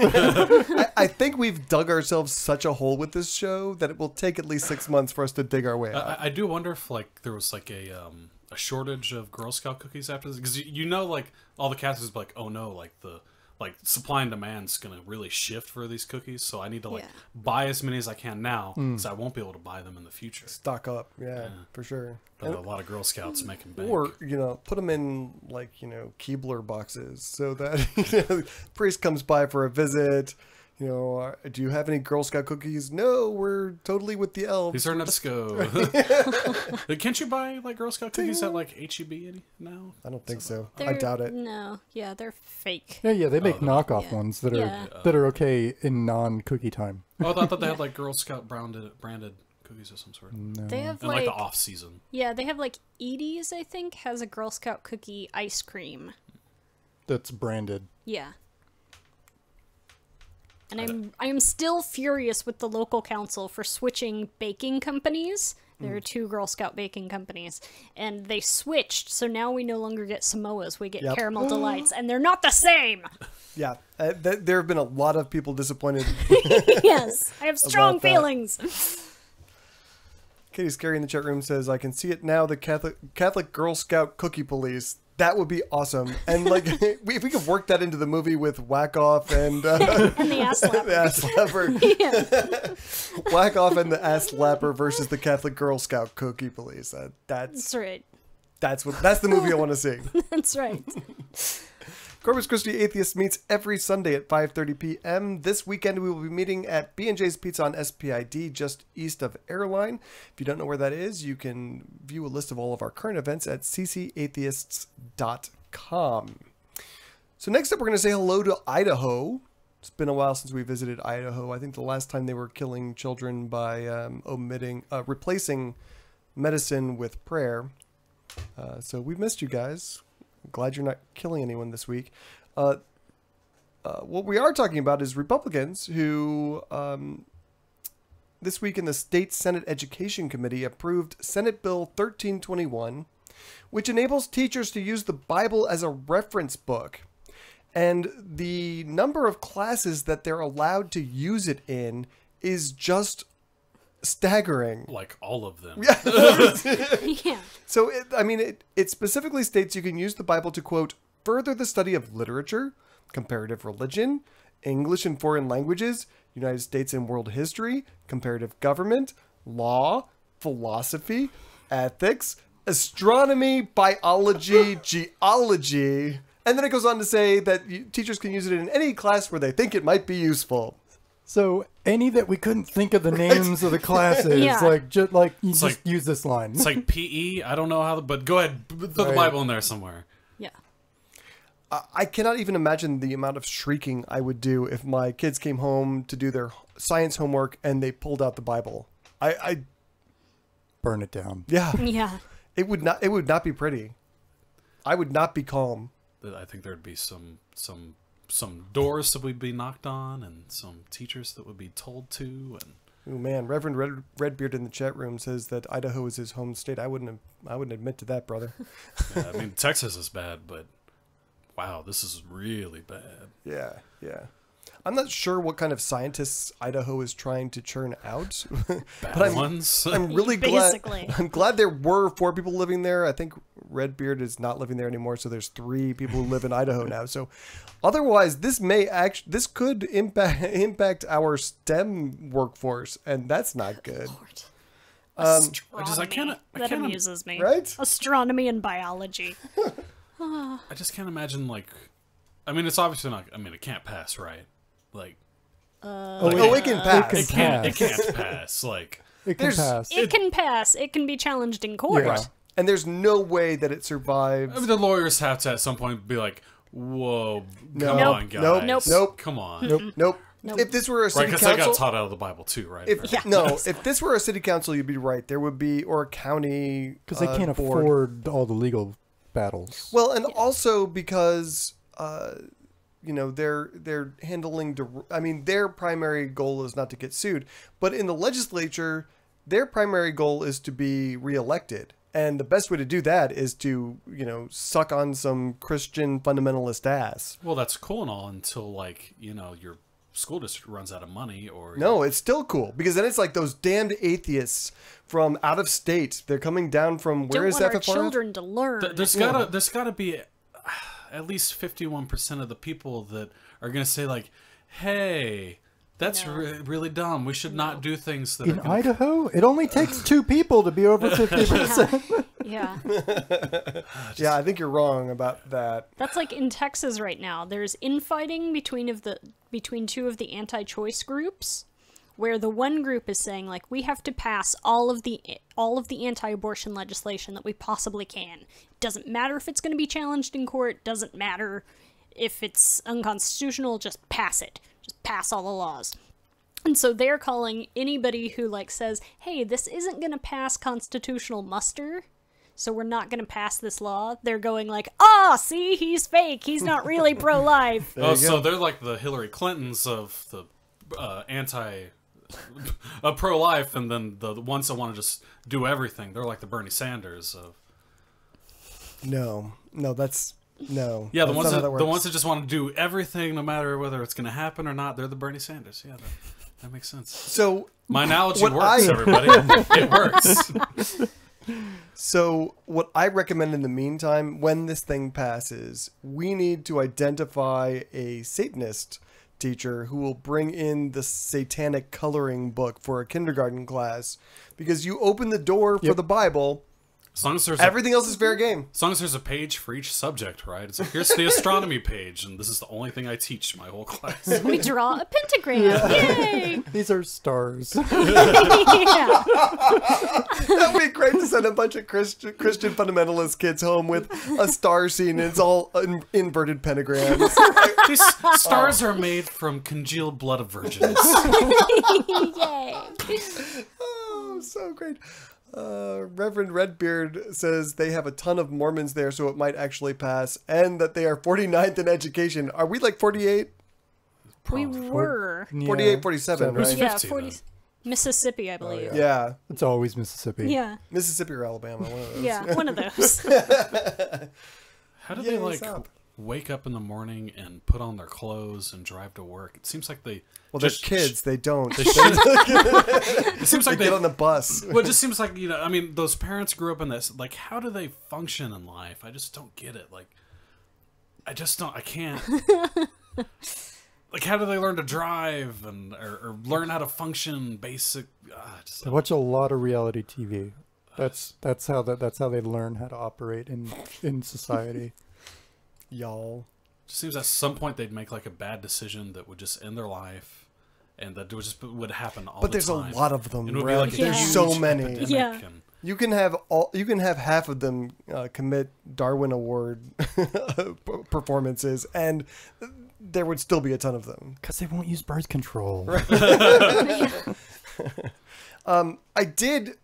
I think we've dug ourselves such a hole with this show that it will take at least 6 months for us to dig our way out. I do wonder if there was a shortage of Girl Scout cookies after this, because all the Catholics be like, oh no, supply and demand's gonna really shift for these cookies, so I need to buy as many as I can now, because I won't be able to buy them in the future. Stock up, yeah. For sure. But a lot of Girl Scouts making bank. Or put them in Keebler boxes so that priest comes by for a visit. Do you have any Girl Scout cookies? No, we're totally with the elves. These are Nuttisco. Can't you buy Girl Scout cookies at HEB now? I don't think so. I doubt it. No, yeah, they're fake. Yeah, they make knockoff ones that are okay in non-cookie time. Oh, I thought they had Girl Scout branded cookies of some sort. No. They have and the off season. Yeah, they have Edie's, I think, has a Girl Scout cookie ice cream. That's branded. Yeah. And I am still furious with the local council for switching baking companies. There are 2 Girl Scout baking companies, and they switched, so now we no longer get Samoas, we get Caramel Delights, and they're not the same! Yeah, there have been a lot of people disappointed. Yes, I have strong feelings. Katie Scary in the chat room says, I can see it now, the Catholic Girl Scout Cookie Police. That would be awesome. And like, if we could work that into the movie with Whack Off and And the ass slapper. the ass slapper. Whack Off and the ass slapper versus the Catholic Girl Scout Cookie Police. That's right. That's the movie I want to see. That's right. Corpus Christi Atheist meets every Sunday at 5:30 p.m. This weekend we will be meeting at B&J's Pizza on SPID, just east of Airline. If you don't know where that is, you can view a list of all of our current events at ccatheists.com. So next up, we're going to say hello to Idaho. It's been a while since we visited Idaho. I think the last time they were killing children by replacing medicine with prayer. So we've missed you guys. I'm glad you're not killing anyone this week. What we are talking about is Republicans who, this week in the State Senate Education Committee, approved Senate Bill 1321, which enables teachers to use the Bible as a reference book. And the number of classes that they're allowed to use it in is just staggering. Like all of them. Yeah. So, it specifically states you can use the Bible to, quote, further the study of literature, comparative religion, English and foreign languages, United States and world history, comparative government, law, philosophy, ethics, astronomy, biology, geology. And then it goes on to say that teachers can use it in any class where they think it might be useful. So any that we couldn't think of the names of the classes, Yeah. just use this line. It's like PE. I don't know how, but go ahead, throw the Bible in there somewhere. Yeah. I cannot even imagine the amount of shrieking I would do if my kids came home to do their science homework and they pulled out the Bible. I Burn it down. yeah. Yeah. It would not be pretty. I would not be calm. I think there'd be some doors that would be knocked on, and some teachers that would be told to. And Oh man, Reverend Redbeard in the chat room says that Idaho is his home state. I wouldn't admit to that, brother. yeah, I mean, Texas is bad, but wow, this is really bad. Yeah. I'm not sure what kind of scientists Idaho is trying to churn out. Bad ones. I'm really glad. Basically. I'm glad there were 4 people living there. I think Redbeard is not living there anymore, so there's 3 people who live in Idaho now. So, otherwise, this could impact our STEM workforce, and that's not good. Astronomy. That amuses me. Right? Astronomy and biology. I just can't imagine, it's obviously not. It can't pass, right? It can pass. It can't pass. It can pass. It can pass. It can be challenged in court. Yeah. And there's no way that it survives. The lawyers have to at some point be like, "Whoa, come Nope. on, guys, Nope. come on." Nope. If this were a city Because council, I got taught out of the Bible too, right? If this were a city council, you'd be right. There would be, or a county, Because they can't board. afford all the legal battles. Well, and also because they're handling. Their primary goal is not to get sued, but in the legislature, their primary goal is to be reelected. And the best way to do that is to, suck on some Christian fundamentalist ass. Well, that's cool and all until your school district runs out of money, or No, it's still cool because then it's like those damned atheists from out of state. They're coming down from where Don't is want our FFR? children to learn. There's gotta be at least 51% of the people that are gonna say "Hey, that's really dumb. We should not do things that In are gonna Idaho, it only takes 2 people to be over 50%. Yeah. Yeah, I think you're wrong about that. That's like in Texas right now. There's infighting between 2 of the anti-choice groups, where the one group is saying we have to pass all of the anti-abortion legislation that we possibly can. It doesn't matter if it's going to be challenged in court. Doesn't matter if it's unconstitutional. Just pass it. Just pass all the laws. And so they're calling anybody who says, "Hey, this isn't going to pass constitutional muster, so we're not going to pass this law." They're going see, he's fake. He's not really pro-life. so they're like the Hillary Clintons of the pro-life, and then the ones that want to just do everything. They're like the Bernie Sanders of. No, that's no. Yeah, the ones that just want to do everything, no matter whether it's going to happen or not. They're the Bernie Sanders. Yeah. That makes sense. So my analogy what works, everybody. It works. So what I recommend in the meantime, when this thing passes, we need to identify a Satanist teacher who will bring in the satanic coloring book for a kindergarten class, because you open the door for the Bible. As long as there's everything else is fair game. As long as there's a page for each subject, right? It's like, here's the astronomy page, and this is the only thing I teach my whole class. We draw a pentagram. Yay! These are stars. Yeah. That would be great to send a bunch of Christian fundamentalist kids home with a star scene, and it's all inverted pentagrams. These stars are made from congealed blood of virgins. Yay! Oh, so great. Reverend Redbeard says they have a ton of Mormons there, so it might actually pass, and that they are 49th in education. Are we like 48? We were. 48, 47, right? Yeah, 40. Mississippi, I believe. Yeah. It's always Mississippi. Yeah. Mississippi or Alabama, one of those. Yeah, one of those. How do they wake up in the morning and put on their clothes and drive to work? It seems like they... Well, they're kids. They don't. It seems like they get on the bus. Well, it just seems like, I mean, those parents grew up in this. Like, how do they function in life? I just don't get it. Like, I can't. Like, how do they learn to drive or learn how to function basic? I watch a lot of reality TV. That's how they learn how to operate in society. Y'all. It seems at some point they'd make like a bad decision that would just end their life, and that would happen all the time. But there's a lot of them, right? Like, there's so many. Yeah. You can have half of them commit Darwin Award performances, and there would still be a ton of them. Because they won't use birth control. I did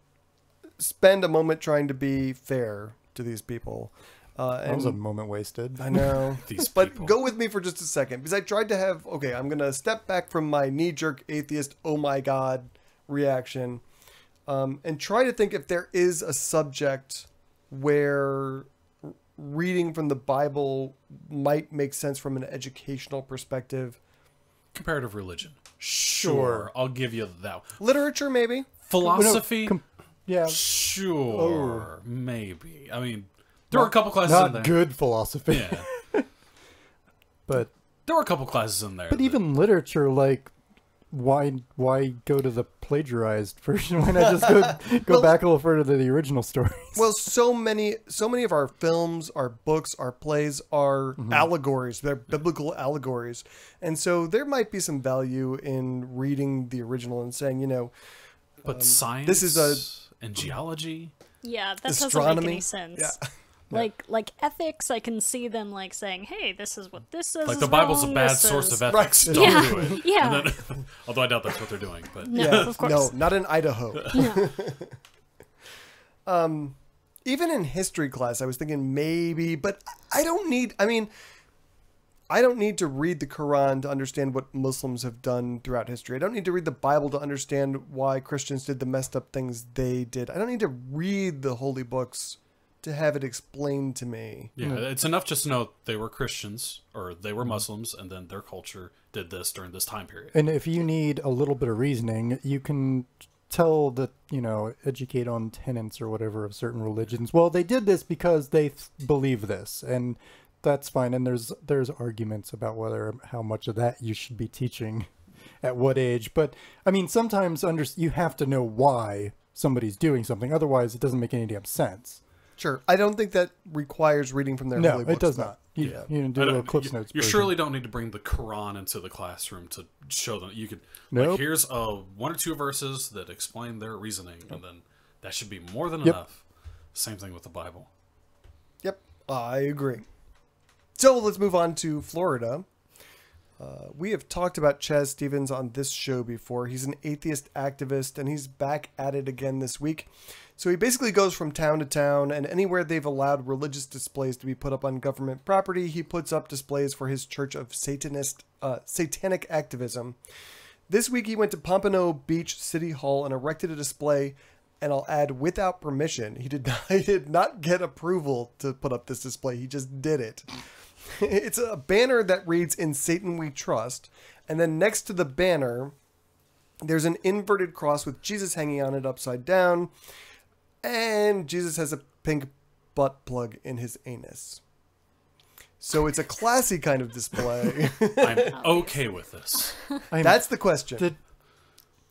spend a moment trying to be fair to these people. That was a moment wasted. I know. But go with me for just a second, because I tried to have, I'm going to step back from my knee-jerk atheist, oh my God reaction, and try to think if there is a subject where reading from the Bible might make sense from an educational perspective. Comparative religion. Sure. I'll give you that. Literature, maybe. Philosophy. Yeah. Sure. Maybe. I mean, there were a couple classes not in there. Good philosophy. Yeah. But there were a couple classes in there. But even literature, like, why go to the plagiarized version? Why not just go back a little further to the original stories? Well, so many of our films, our books, our plays are allegories. They're biblical allegories. And so there might be some value in reading the original and saying, but science this is and geology. Yeah, that doesn't make any sense. Yeah. Like ethics, I can see them like saying, "Hey, this is what this is." Like the Bible's a bad source of ethics. Right. Don't do it. Yeah. And then, although I doubt that's what they're doing, but no, of course. No, not in Idaho. No. Even in history class, I was thinking maybe, but I don't need to read the Quran to understand what Muslims have done throughout history. I don't need to read the Bible to understand why Christians did the messed up things they did. I don't need to read the holy books to have it explained to me. Yeah, it's enough just to know they were Christians or they were Muslims, and then their culture did this during this time period. And if you need a little bit of reasoning, you can tell that, educate on tenets or whatever of certain religions. Well, they did this because they believe this, and that's fine. And there's arguments about how much of that you should be teaching at what age. But I mean, sometimes you have to know why somebody's doing something. Otherwise, it doesn't make any damn sense. Sure. I don't think that requires reading from their holy books. No, it does not. You do a Cliffs Notes You version. surely don't need to bring the Quran into the classroom to show them. You could, Nope. here's one or two verses that explain their reasoning, and then that should be more than enough. Same thing with the Bible. Yep, I agree. So let's move on to Florida. We have talked about Chaz Stevens on this show before. He's an atheist activist, and he's back at it again this week. So he basically goes from town to town, and anywhere they've allowed religious displays to be put up on government property, he puts up displays for his Church of Satanic Activism. This week he went to Pompano Beach City Hall and erected a display, and I'll add, without permission. He did not get approval to put up this display. He just did it. It's a banner that reads, "In Satan We Trust," and then next to the banner There's an inverted cross with Jesus hanging on it upside down. And Jesus has a pink butt plug in his anus. So it's a classy kind of display. I'm okay with this. That's the question.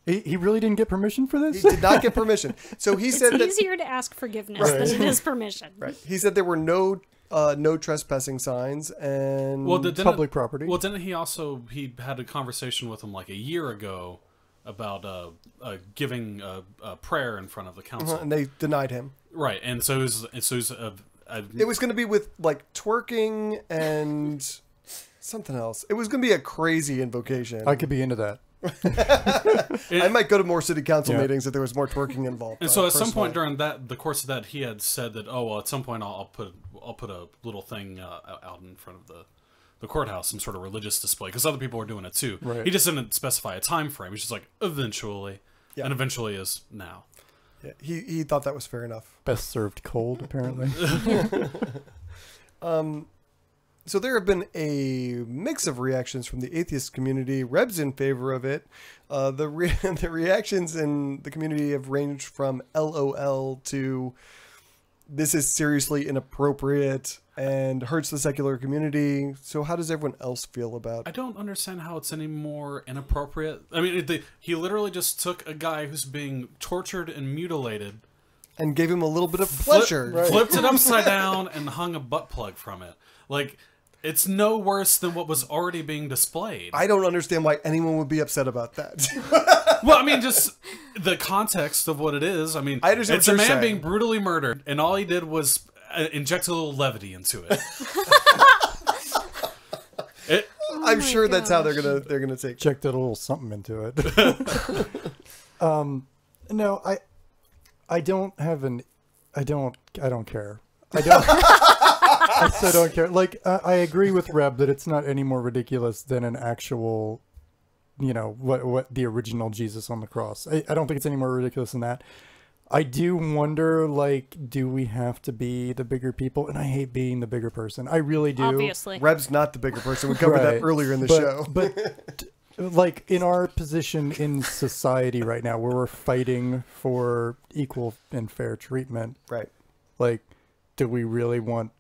He really didn't get permission for this? He did not get permission. So he said It's easier to ask forgiveness than it is permission. Right. He said there were no trespassing signs and public property. Well, didn't he also had a conversation with him like a year ago about giving a prayer in front of the council, and they denied him. Right, and so it was going to be with like twerking and something else. It was going to be a crazy invocation. I could be into that. I might go to more city council meetings if there was more twerking involved. And so at some point during the course of that, he had said that, at some point I'll put a little thing out in front of the courthouse, some sort of religious display, because other people were doing it too. Right. He just didn't specify a time frame. He's just like, eventually. Yeah. And eventually is now. Yeah, he thought that was fair enough. Best served cold, apparently. So there have been a mix of reactions from the atheist community. Reb's in favor of it. The reactions in the community have ranged from LOL to this is seriously inappropriate and hurts the secular community. So how does everyone else feel about it? I don't understand how it's any more inappropriate. I mean, he literally just took a guy who's being tortured and mutilated and gave him a little bit of pleasure. Flipped it upside down and hung a butt plug from it. Like, it's no worse than what was already being displayed. I don't understand why anyone would be upset about that. Well, I mean, just the context of what it is. I mean, it's a man being brutally murdered, and all he did was inject a little levity into it. I'm sure that's how they're gonna take. Checked a little something into it. No, I don't have an. I don't care. I don't. I still don't care. Like, I agree with Reb that it's not any more ridiculous than an actual, what the original Jesus on the cross. I don't think it's any more ridiculous than that. I do wonder, like, do we have to be the bigger people? And I hate being the bigger person. I really do. Obviously. Reb's not the bigger person. We covered that earlier in the show. But like, in our position in society right now, where we're fighting for equal and fair treatment, right? Like, do we really want?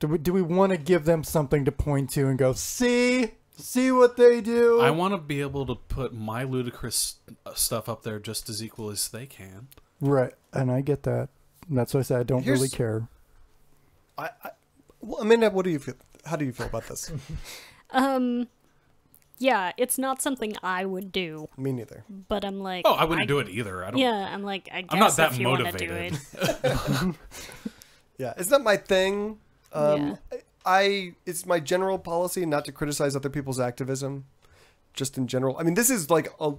Do we want to give them something to point to and go, see what they do? I want to be able to put my ludicrous stuff up there just as equal as they can. Right, and I get that. And that's why I said I don't really care. Well, Amanda, what do you feel? How do you feel about this? Yeah, it's not something I would do. Me neither. But I'm like, I wouldn't do it either. I don't. Yeah, I'm like, I guess I'm not that if you motivated. Want to do it. Yeah, it's not my thing. It's my general policy not to criticize other people's activism, just in general. I mean, this is like a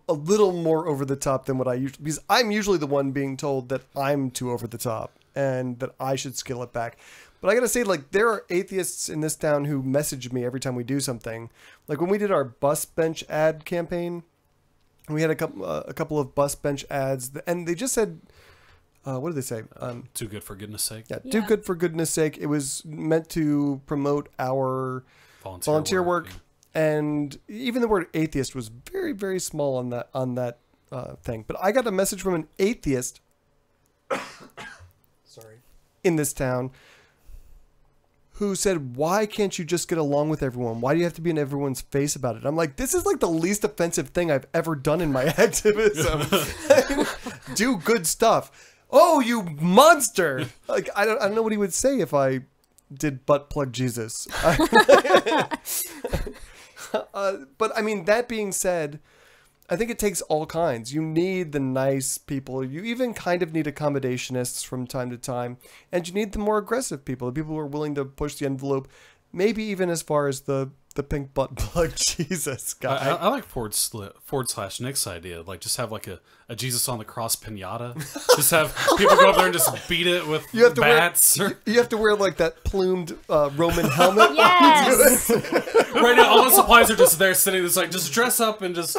little more over the top than what I usually, because I'm usually the one being told that I'm too over the top and that I should scale it back. But I gotta say, like, there are atheists in this town who message me every time we do something. Like when we did our bus bench ad campaign, we had a couple of bus bench ads, and they just said, what did they say? Too good for goodness sake. Yeah, too good for goodness sake. It was meant to promote our volunteer work. Yeah. And even the word atheist was very, very small on that thing. But I got a message from an atheist in this town who said, why can't you just get along with everyone? Why do you have to be in everyone's face about it? I'm like, this is like the least offensive thing I've ever done in my activism. Do good stuff. Oh, you monster! Like, I don't know what he would say if I did butt plug Jesus. But I mean, that being said, I think it takes all kinds. You need the nice people. You even kind of need accommodationists from time to time. And you need the more aggressive people, the people who are willing to push the envelope, maybe even as far as the pink butt plug Jesus guy. I like Ford/Nick's idea. Like, just have like a Jesus on the cross pinata. Just have people go up there and just beat it with bats. You have to wear like that plumed Roman helmet. Yes. Right now, all the supplies are just there sitting. It's like, just dress up and just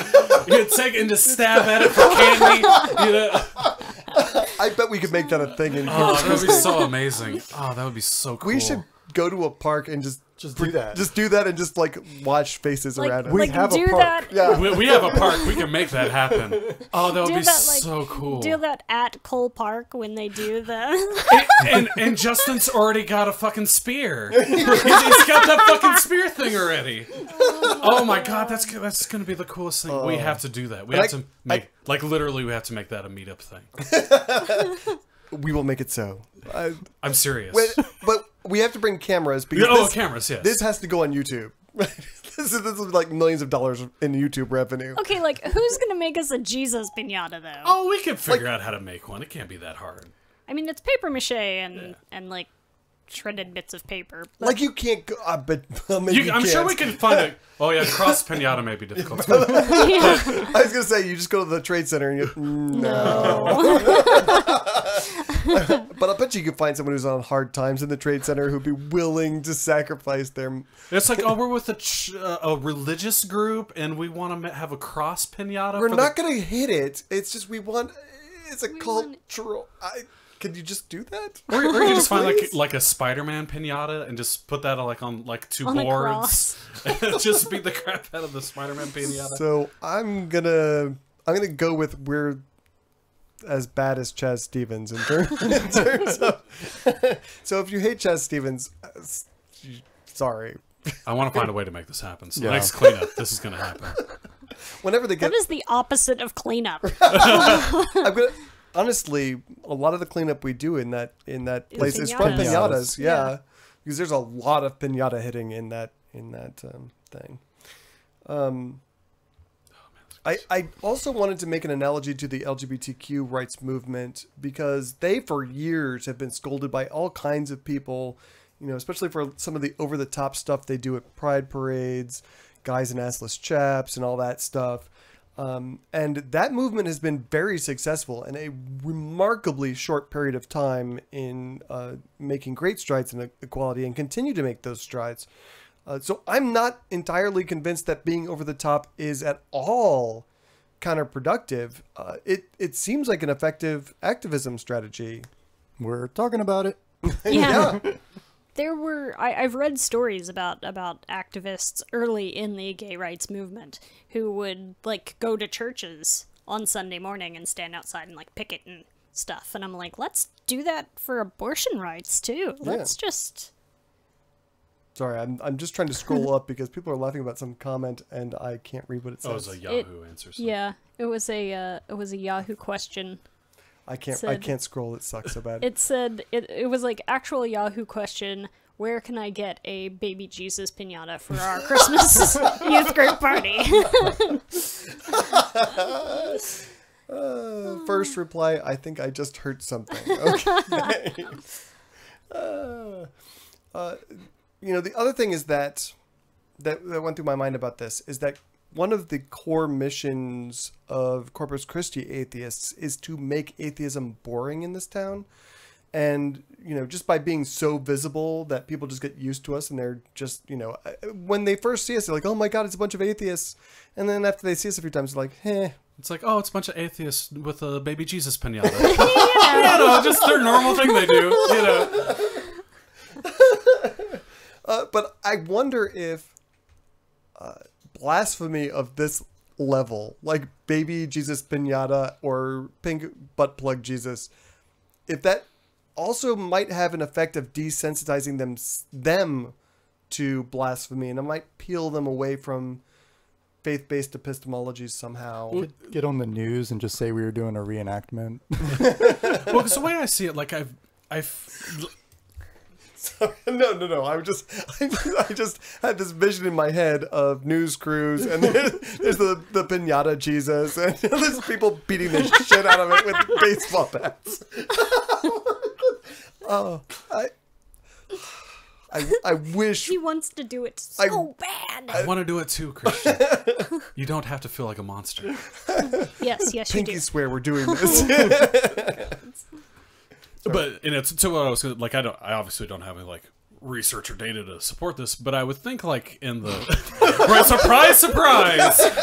take and just stab at it for candy. I bet we could make that a thing in here. Oh, that would be so amazing. Oh, that would be so cool. We should go to a park and just Just do that. Just do that and just like watch faces around us. We like have a do park. that. Yeah. We have a park. We can make that happen. Oh, that would Do be that, like, so cool. Do that at Cole Park when they do the. And Justin's already got a fucking spear. He's got that fucking spear thing already. Oh my god, that's gonna be the coolest thing. We have to do that. We have to make literally we have to make that a meetup thing. We will make it so. I'm serious. But we have to bring cameras because cameras, yes. This has to go on YouTube. This is like millions of dollars in YouTube revenue. Okay, like who's gonna make us a Jesus pinata though? Oh, we can figure out how to make one. It can't be that hard. I mean, it's paper mache and like shredded bits of paper. But... Like you can't go. But I'm sure we can find it. Oh yeah, cross pinata may be difficult. I was gonna say you just go to the Trade Center and you no. But I bet you could find someone who's on hard times in the Trade Center who'd be willing to sacrifice their. It's like, oh, we're with a religious group and we want to have a cross pinata. We're not gonna hit it. It's just we want. It's a cultural. Could you just do that? Or you can just find like a Spider-Man pinata and just put that on two boards. And just beat the crap out of the Spider-Man pinata. So I'm gonna go with we're as bad as Chaz Stevens in terms of. So if you hate Chaz Stevens, sorry. I want to find a way to make this happen. So next cleanup, this is gonna happen. Whenever they get That is the opposite of cleanup. Honestly, a lot of the cleanup we do in that place is from pinatas. pinatas. Yeah, because there's a lot of pinata hitting in that thing. I also wanted to make an analogy to the LGBTQ rights movement because they for years have been scolded by all kinds of people, especially for some of the over the top stuff they do at pride parades, guys in assless chaps and all that stuff. And that movement has been very successful in a remarkably short period of time in making great strides in equality and continue to make those strides. So I'm not entirely convinced that being over the top is at all counterproductive. It seems like an effective activism strategy. We're talking about it. Yeah. There were I've read stories about activists early in the gay rights movement who would like go to churches on Sunday morning and stand outside and like picket and stuff, and I'm like, let's do that for abortion rights too. Let's just. Sorry, I'm just trying to scroll up because people are laughing about some comment and I can't read what it says. Oh, it was a Yahoo answer. So. Yeah, it was a Yahoo question. I can't scroll. It sucks so bad. It said it was like actual Yahoo question. Where can I get a baby Jesus pinata for our Christmas youth group party? First reply, I think I just heard something. Okay. The other thing is that went through my mind about this is that one of the core missions of Corpus Christi atheists is to make atheism boring in this town. And, just by being so visible that people just get used to us and they're just, when they first see us, they're like, oh my God, it's a bunch of atheists. And then after they see us a few times, they're like, eh. It's like, oh, it's a bunch of atheists with a baby Jesus pinata. Just their normal thing they do, But I wonder if blasphemy of this level, like baby Jesus pinata or pink butt plug Jesus, if that also might have an effect of desensitizing them to blasphemy, and it might peel them away from faith-based epistemologies somehow. Get on the news and just say we were doing a reenactment. Well, because the way I see it, like I've Sorry, no. I just had this vision in my head of news crews, and there's the pinata Jesus, and there's people beating the shit out of it with baseball bats. Oh, I wish He wants to do it so bad. I want to do it too, Christian. You don't have to feel like a monster. Yes, you Pinky do. swear we're doing this. But to what I was like, I obviously don't have any like research or data to support this, but I would think like in the right, surprise,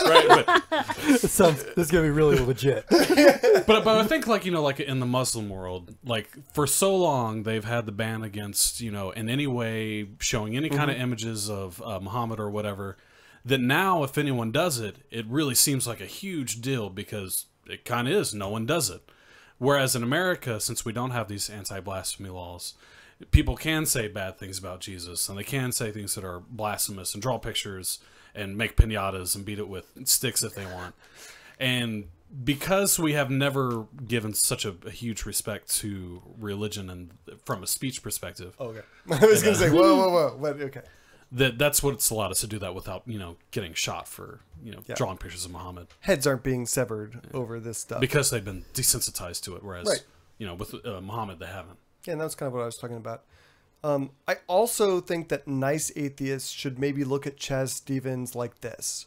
right? This is gonna be really legit. But I think like like in the Muslim world, like for so long they've had the ban against in any way showing any kind of images of Muhammad or whatever. That now if anyone does it, it really seems like a huge deal because it kind of is. No one does it. Whereas in America, since we don't have these anti-blasphemy laws, people can say bad things about Jesus, and they can say things that are blasphemous and draw pictures and make piñatas and beat it with sticks if they want. And because we have never given such a huge respect to religion and from a speech perspective. Okay. I was going to say, whoa. But, okay. That's what's allowed us to do that without, getting shot for, drawing pictures of Muhammad. Heads aren't being severed over this stuff. Because they've been desensitized to it, whereas, with Muhammad, they haven't. Yeah, and that's kind of what I was talking about. I also think that nice atheists should maybe look at Chaz Stevens like this.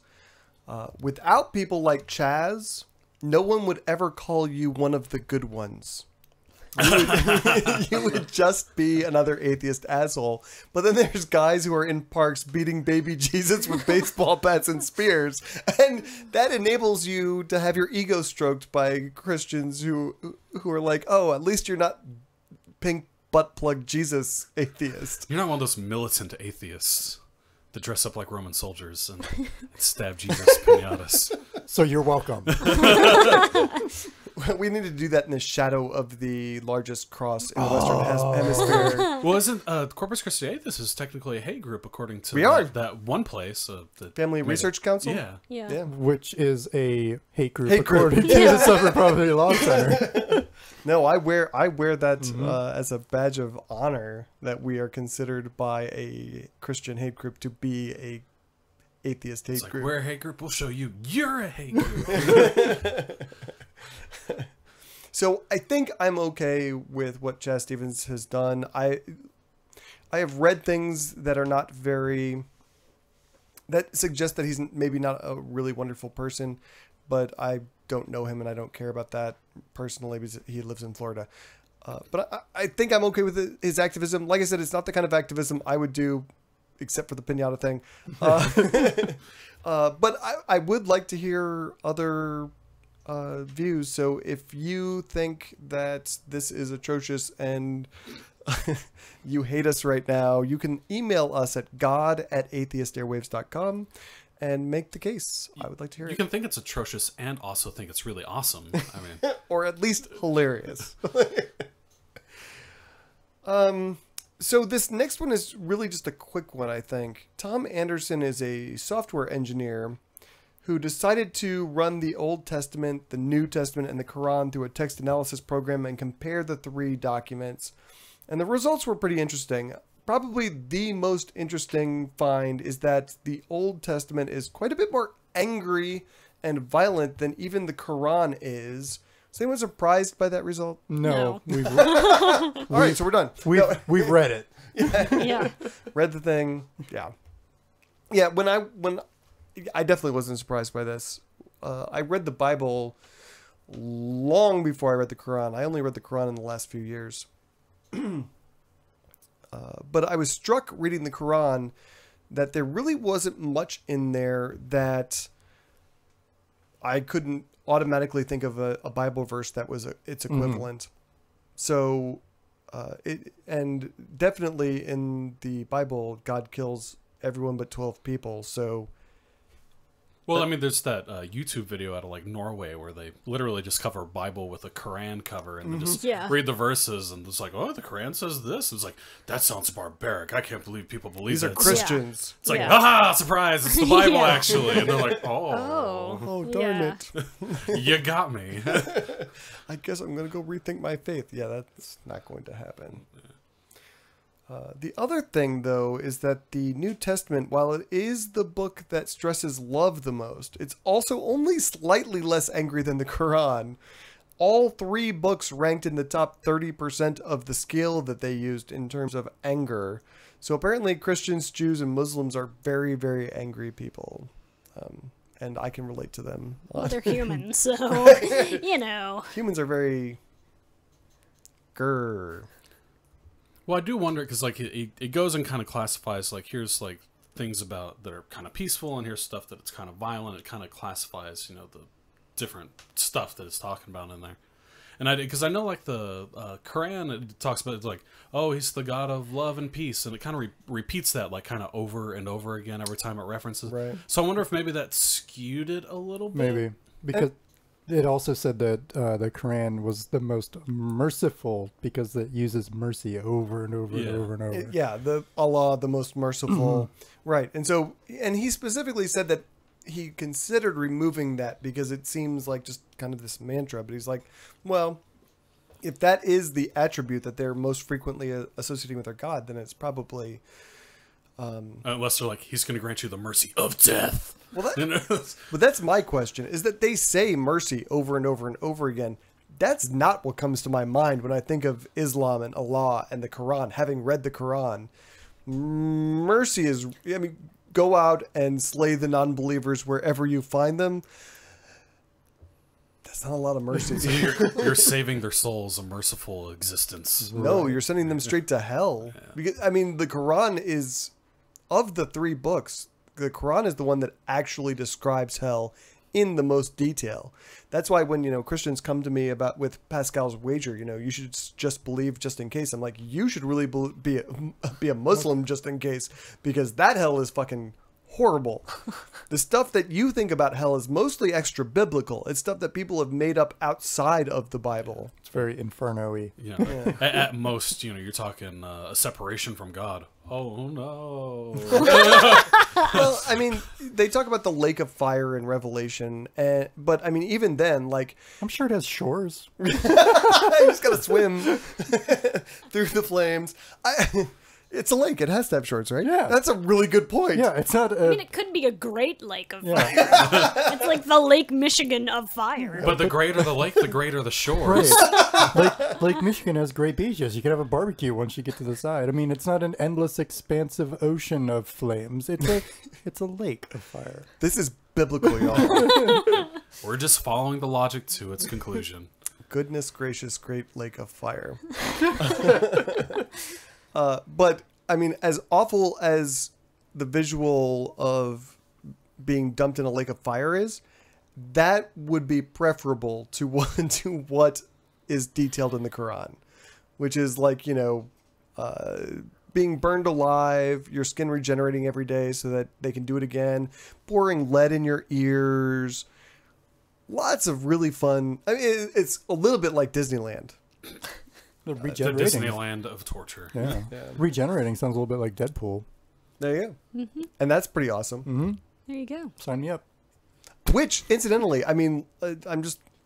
Without people like Chaz, no one would ever call you one of the good ones. You would just be another atheist asshole. But then there's guys who are in parks beating baby Jesus with baseball bats and spears. And that enables you to have your ego stroked by Christians who are like, oh, at least you're not pink butt plug Jesus atheist. You're not one of those militant atheists that dress up like Roman soldiers and stab Jesus piñatas. So you're welcome. We need to do that in the shadow of the largest cross in the Western Hemisphere. Well, isn't Corpus Christi Atheist is technically a hate group according to that one place, the Family Research Council? Yeah. Which is a hate group according to the Southern Poverty Law Center. No, I wear that as a badge of honor that we are considered by a Christian hate group to be a atheist hate group. We're a hate group. We'll show you. You're a hate group. So I think I'm okay with what Chaz Stevens has done. I have read things that are not that suggest that he's maybe not a really wonderful person, but I don't know him and I don't care about that personally because he lives in Florida. But I think I'm okay with his activism. Like I said, it's not the kind of activism I would do, except for the piñata thing. But I would like to hear other views. So if you think that this is atrocious and you hate us right now, you can email us at god@atheistairwaves.com and make the case. I would like to hear it. You can think it's atrocious and also think it's really awesome. I mean, or at least hilarious. So this next one is really just a quick one, I think. Tom Anderson is a software engineer who decided to run the Old Testament, the New Testament, and the Quran through a text analysis program and compare the three documents. And the results were pretty interesting. Probably the most interesting find is that the Old Testament is quite a bit more angry and violent than even the Quran is. Is anyone surprised by that result? No. All right, so we're done. We've read it. Yeah. Read the thing. Yeah. Yeah, when I definitely wasn't surprised by this. I read the Bible long before I read the Quran. I only read the Quran in the last few years. But I was struck reading the Quran that there really wasn't much in there that I couldn't automatically think of a Bible verse that was its equivalent. So, and definitely in the Bible, God kills everyone but 12 people. So, well, I mean, there's that YouTube video out of like Norway where they literally just cover Bible with a Quran cover and they just read the verses and it's like, oh, the Quran says this. It's like, that sounds barbaric. I can't believe people believe these are Christians. It's like, haha, surprise, it's the Bible actually. And they're like, oh, darn it. You got me. I guess I'm going to go rethink my faith. Yeah, that's not going to happen. The other thing, though, is that the New Testament, while it is the book that stresses love the most, it's also only slightly less angry than the Quran. All three books ranked in the top 30% of the scale that they used in terms of anger. So apparently Christians, Jews, and Muslims are very, very angry people. And I can relate to them. Well, they're humans, so, you know. Humans are very... grrr. Well, I do wonder because like it goes and kind of classifies like here's like things about that are kind of peaceful and here's stuff that it's kind of violent. It kind of classifies the different stuff that it's talking about in there. And because I know like the Qu'ran, it talks about it's like, oh, he's the God of love and peace, and it kind of repeats that like kind of over and over again every time it references. Right. So I wonder if maybe that skewed it a little bit. Maybe because it also said that the Quran was the most merciful because it uses mercy over and over and over and over. Yeah, the Allah, the most merciful. Right. And so, and he specifically said that he considered removing that because it seems like just kind of this mantra, but he's like, well, if that is the attribute that they're most frequently associating with their God, then it's probably unless they're like, he's going to grant you the mercy of death. Well, but that's my question, is that they say mercy over and over and over again. That's not what comes to my mind when I think of Islam and Allah and the Quran. Having read the Quran, mercy is, I mean, go out and slay the non-believers wherever you find them. That's not a lot of mercy. So you're saving their souls a merciful existence. No, you're sending them straight to hell. Yeah. Because I mean, the Quran is, of the 3 books, the Quran is the one that actually describes hell in the most detail. That's why when, Christians come to me with Pascal's wager, you should just believe just in case. I'm like, you should really be a Muslim just in case, because that hell is fucking horrible. The stuff that you think about hell is mostly extra biblical. It's stuff that people have made up outside of the Bible. It's very inferno-y. Yeah. At most, you're talking a separation from God. Oh no. Well, I mean, they talk about the lake of fire in Revelation, but I mean, even then, like, I'm sure it has shores. You just gotta swim through the flames. It's a lake. It has to have shores, right? Yeah. That's a really good point. Yeah, it's not. I mean, it could be a great lake of fire. It's like the Lake Michigan of fire. But the greater the lake, the greater the shores. Right. Lake Michigan has great beaches. You can have a barbecue once you get to the side. I mean, it's not an endless, expansive ocean of flames. It's a lake of fire. This is biblical, y'all. We're just following the logic to its conclusion. Goodness gracious, great lake of fire. But I mean, as awful as the visual of being dumped in a lake of fire is, that would be preferable to what is detailed in the Quran, which is like, being burned alive, your skin regenerating every day so that they can do it again, pouring lead in your ears, lots of really fun. I mean, it's a little bit like Disneyland. The Disneyland of torture. Yeah. Regenerating sounds a little bit like Deadpool. There you go. Mm-hmm. And that's pretty awesome. Mm-hmm. There you go. Sign me up. Which, incidentally, I mean,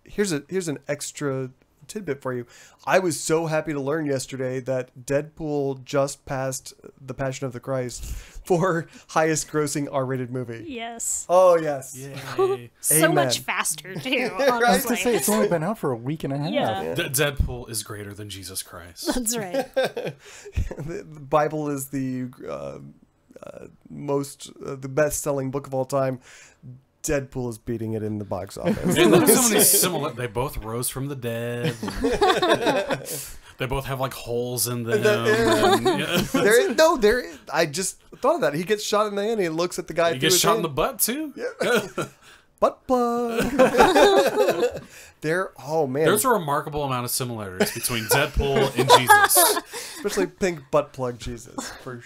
here's an extra tidbit for you. I was so happy to learn yesterday that Deadpool just passed The Passion of the Christ for highest grossing R-rated movie. Yes. Oh, yes. Yay. So much faster, too, honestly. I was going to say, it's only been out for a week and a half. Yeah. Deadpool is greater than Jesus Christ. That's right. The Bible is the the best-selling book of all time. Deadpool is beating it in the box office. And there's so many similar. They both rose from the dead. They both have like holes in them. I just thought of that. He gets shot in the hand. He looks at the guy. He gets shot in the butt too. Yeah. Butt plug. Oh man. There's a remarkable amount of similarities between Deadpool and Jesus. Especially pink butt plug Jesus for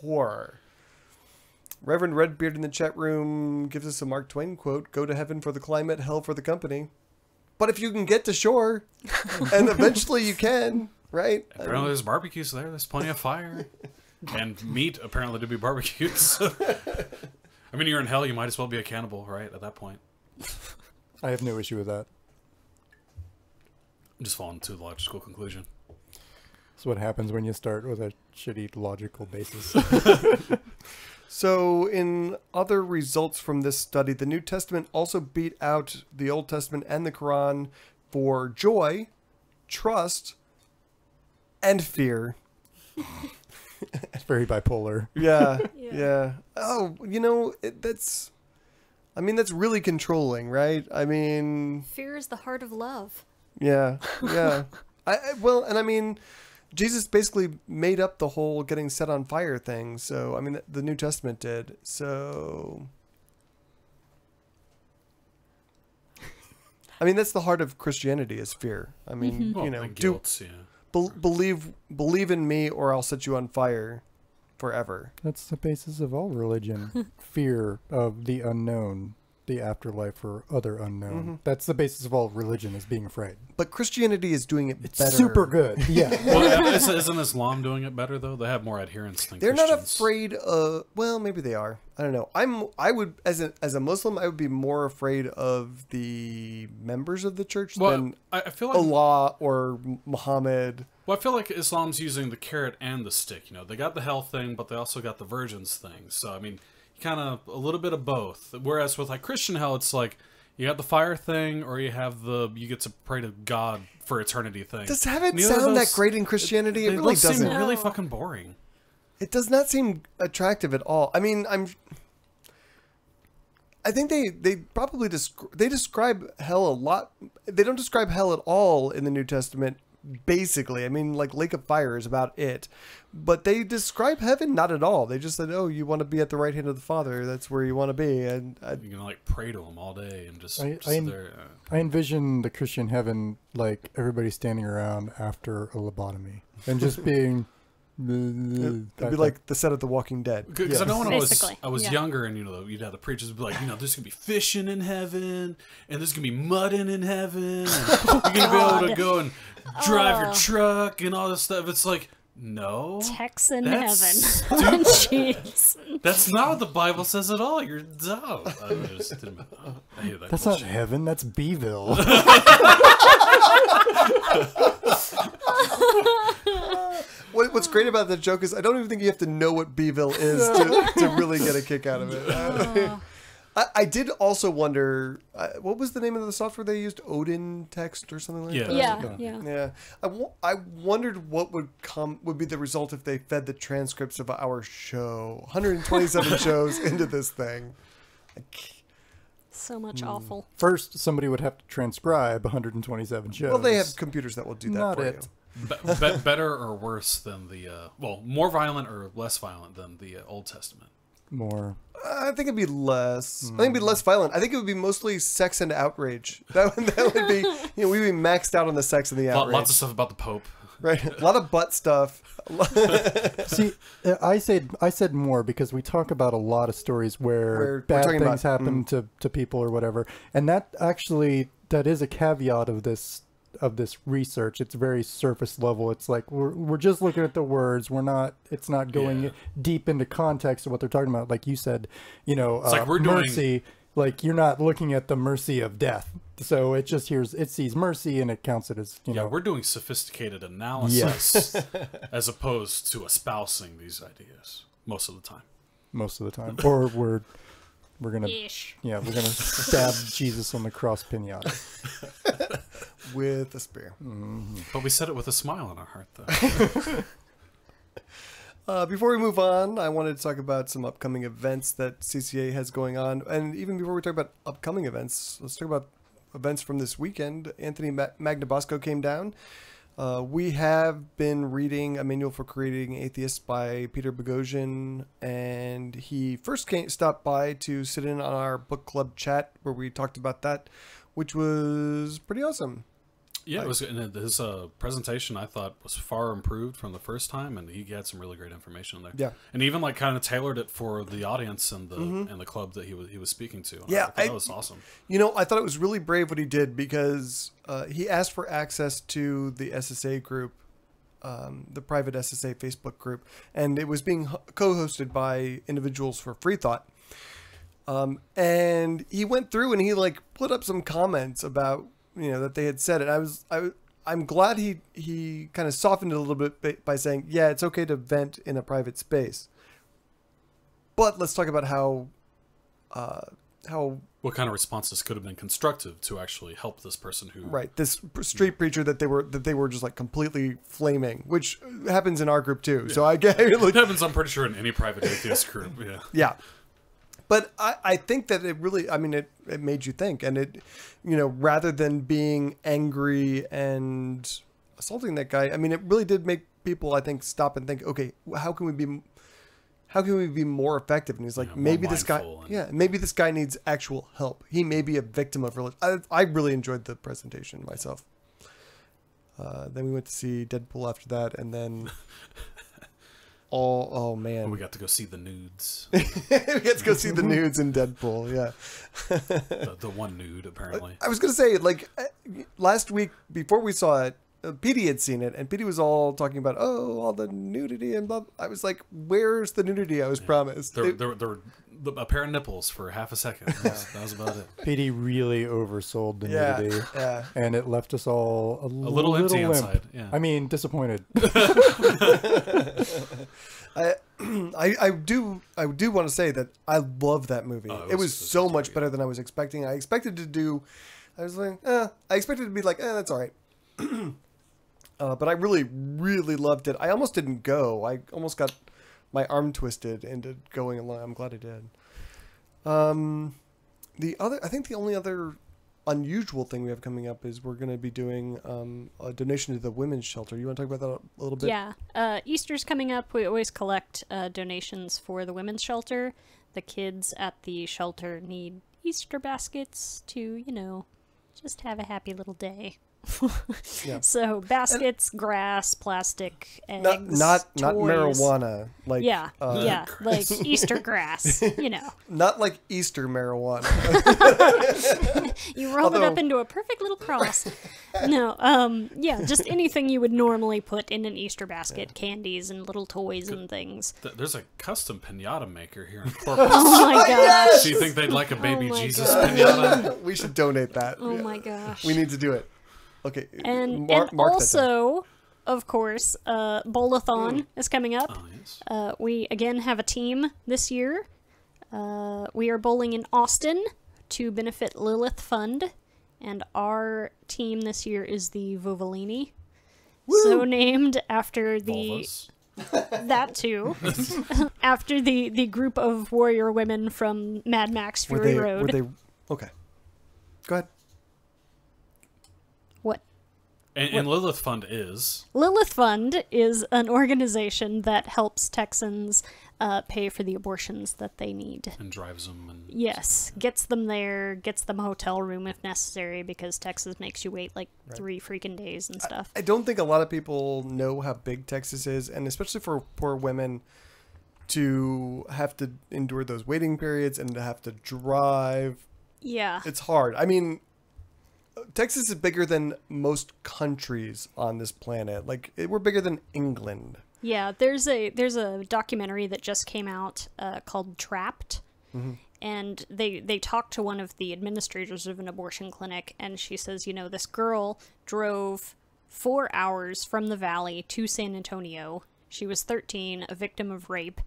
sure. Reverend Redbeard in the chat room gives us a Mark Twain quote: "Go to heaven for the climate, hell for the company." But if you can get to shore, and eventually you can, right? Apparently there's barbecues there. There's plenty of fire. And meat, apparently, to be barbecued. So. I mean, you're in hell, you might as well be a cannibal, right, at that point. I have no issue with that. I'm just falling to the logical conclusion. That's what happens when you start with a shitty logical basis. So, in other results from this study, the New Testament also beat out the Old Testament and the Quran for joy, trust, and fear. It's very bipolar. Yeah. Oh, that's really controlling, right? I mean... Fear is the heart of love. Yeah. Jesus basically made up the whole getting set on fire thing. So, I mean, the New Testament did. So, I mean, that's the heart of Christianity is fear. I mean, Well, you know, the guilt, yeah. believe in me or I'll set you on fire forever. That's the basis of all religion. Fear of the unknown, the afterlife or other unknown. That's the basis of all religion, is being afraid. But Christianity is doing it better. Super good. Yeah. Well, isn't Islam doing it better though? They have more adherents than They're Christians. not afraid of. Well, maybe they are. I don't know. I would as a Muslim, I would be more afraid of the members of the church than I feel like Allah or Muhammad. Well, I feel like Islam's using the carrot and the stick. You know, they got the hell thing, but they also got the virgins thing. So I mean, kind of a little bit of both. Whereas with like Christian hell, it's like you got the fire thing, or you have you get to pray to God for eternity thing. Does heaven sound that great in Christianity? It really doesn't. Seem really fucking boring. It does not seem attractive at all. I mean, I think they probably describe hell a lot. They don't describe hell at all in the New Testament. Basically, I mean, like Lake of Fire is about it, but they describe heaven not at all. They just said, "Oh, you want to be at the right hand of the Father. That's where you want to be." And you're gonna like pray to him all day and just I there. I envision the Christian heaven like everybody standing around after a lobotomy and just being. It'd be like the set of The Walking Dead. Because I know when Basically, I was younger, and you'd have the preachers be like, there's gonna be fishing in heaven, and there's gonna be mudding in heaven, and you're gonna be able to go and drive your truck and all this stuff. It's like, no, Texan heaven. Jeez. That's not what the Bible says at all. You're dumb. I hate that. That's not heaven. That's Beeville. What's great about that joke is I don't even think you have to know what Beeville is to really get a kick out of it. I did also wonder, what was the name of the software they used? Odin Text or something like that? Yeah. I wondered what would be the result if they fed the transcripts of our show, 127 shows into this thing. So much awful. First, somebody would have to transcribe 127 shows. Well, they have computers that will do that Not for it. you. Better or worse than more violent or less violent than the Old Testament? More. I think it'd be less. I think it'd be less violent. I think it would be mostly sex and outrage. That would be, we'd be maxed out on the sex and the outrage. Lots of stuff about the Pope. Right. A lot of butt stuff. See, I said more because we talk about a lot of stories where bad things happen to people or whatever. And that is a caveat of this research. It's very surface level. It's like we're just looking at the words. It's not going deep into context of what they're talking about. Like you said, it's like we're mercy. Like you're not looking at the mercy of death. So it just sees mercy and it counts it as we're doing sophisticated analysis as opposed to espousing these ideas most of the time. Or we're gonna we're gonna stab Jesus on the cross pinata. With a spear. But we said it with a smile on our heart, though. Before we move on, I wanted to talk about some upcoming events that CCA has going on. And even before we talk about upcoming events, let's talk about events from this weekend. Anthony Magnabosco came down. We have been reading A Manual for Creating Atheists by Peter Boghossian, and he first stopped by to sit in on our book club chat where we talked about that, which was pretty awesome. Yeah, it was. And his presentation I thought was far improved from the first time, and he had some really great information in there. Yeah, and even like kind of tailored it for the audience and the and the club that he was speaking to. Yeah, I thought that was awesome. I thought it was really brave what he did because he asked for access to the SSA group, the private SSA Facebook group, and it was being co-hosted by Individuals for Free Thought. And he went through and he put up some comments about that they had said it. I'm glad he kind of softened it a little bit by saying, yeah, it's okay to vent in a private space, but let's talk about how what kind of responses could have been constructive to actually help this person who this street preacher that they were just completely flaming, which happens in our group too. Yeah. So I get it happens. I'm pretty sure in any private atheist group. Yeah. But I think that it really, it made you think, and it, rather than being angry and assaulting that guy, it really did make people, I think, stop and think, okay, how can we be more effective? And he's like, maybe this guy, maybe this guy needs actual help. He may be a victim of religion. I really enjoyed the presentation myself. Then we went to see Deadpool after that, and then oh man, we got to go see the nudes. We got to go see the nudes in Deadpool. Yeah, the one nude apparently. I was gonna say, like, last week before we saw it, Petey had seen it, and Petey was all talking about, all the nudity and blah. I was like, where's the nudity I was promised? There were a pair of nipples for half a second. That was about it. Petey really oversold the nudity, and it left us all a little empty limp. inside. Yeah. I mean, disappointed. I do want to say that I love that movie. It was so much better than I was expecting. I expected to be like, that's all right. But I really, really loved it. I almost didn't go. I almost got my arm twisted into going along. I'm glad I did. I think the only other unusual thing we have coming up is we're going to be doing a donation to the women's shelter. You want to talk about that a little bit? Yeah. Easter's coming up. We always collect donations for the women's shelter. The kids at the shelter need Easter baskets to, just have a happy little day. So baskets, grass, plastic, eggs, not toys. marijuana, like like Easter grass, not like Easter marijuana. You roll it up into a perfect little cross. No, just anything you would normally put in an Easter basket, candies and little toys and things. There's a custom piñata maker here in Corpus. Oh my gosh! Do you think they'd like a baby Jesus piñata? We should donate that. Oh my gosh! We need to do it. Okay, and also, of course, Bowl-a-thon is coming up. Oh, yes. We again have a team this year. We are bowling in Austin to benefit Lilith Fund, and our team this year is the Vovolini. Woo! So named after the that too, after the group of warrior women from Mad Max Fury Road. Okay, go ahead. What? And Lilith Fund is? Lilith Fund is an organization that helps Texans pay for the abortions that they need. And drives them. And yes. Gets them there, gets them a hotel room if necessary, because Texas makes you wait like 3 freaking days and stuff. I don't think a lot of people know how big Texas is, and especially for poor women to have to endure those waiting periods and to have to drive. Yeah. It's hard. I mean, Texas is bigger than most countries on this planet. Like, we're bigger than England. Yeah, there's a documentary that just came out called Trapped, and they talked to one of the administrators of an abortion clinic, and she says, this girl drove 4 hours from the valley to San Antonio. She was 13, a victim of rape,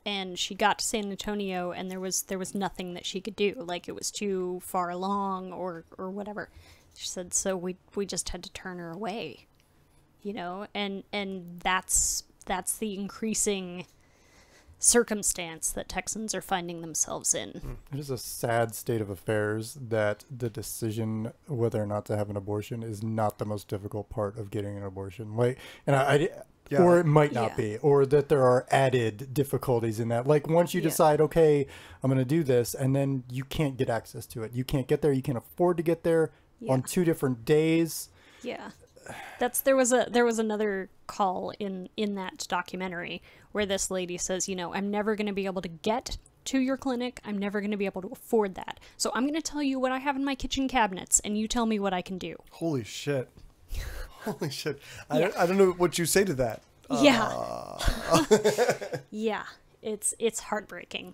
and she got to San Antonio, and there was nothing that she could do. Like, it was too far along or whatever. She said, so we just had to turn her away, and that's the increasing circumstance that Texans are finding themselves in. It is a sad state of affairs that the decision whether or not to have an abortion is not the most difficult part of getting an abortion. Like, and or it might not be, or that there are added difficulties in that. Like, once you decide, okay, I'm going to do this, and then you can't get access to it. You can't get there. You can't afford to get there on 2 different days. Yeah. There was another call in that documentary where this lady says, I'm never going to be able to get to your clinic. I'm never going to be able to afford that. So I'm going to tell you what I have in my kitchen cabinets, and you tell me what I can do. Holy shit. Holy shit. I don't know what you say to that. Yeah. Yeah. It's heartbreaking.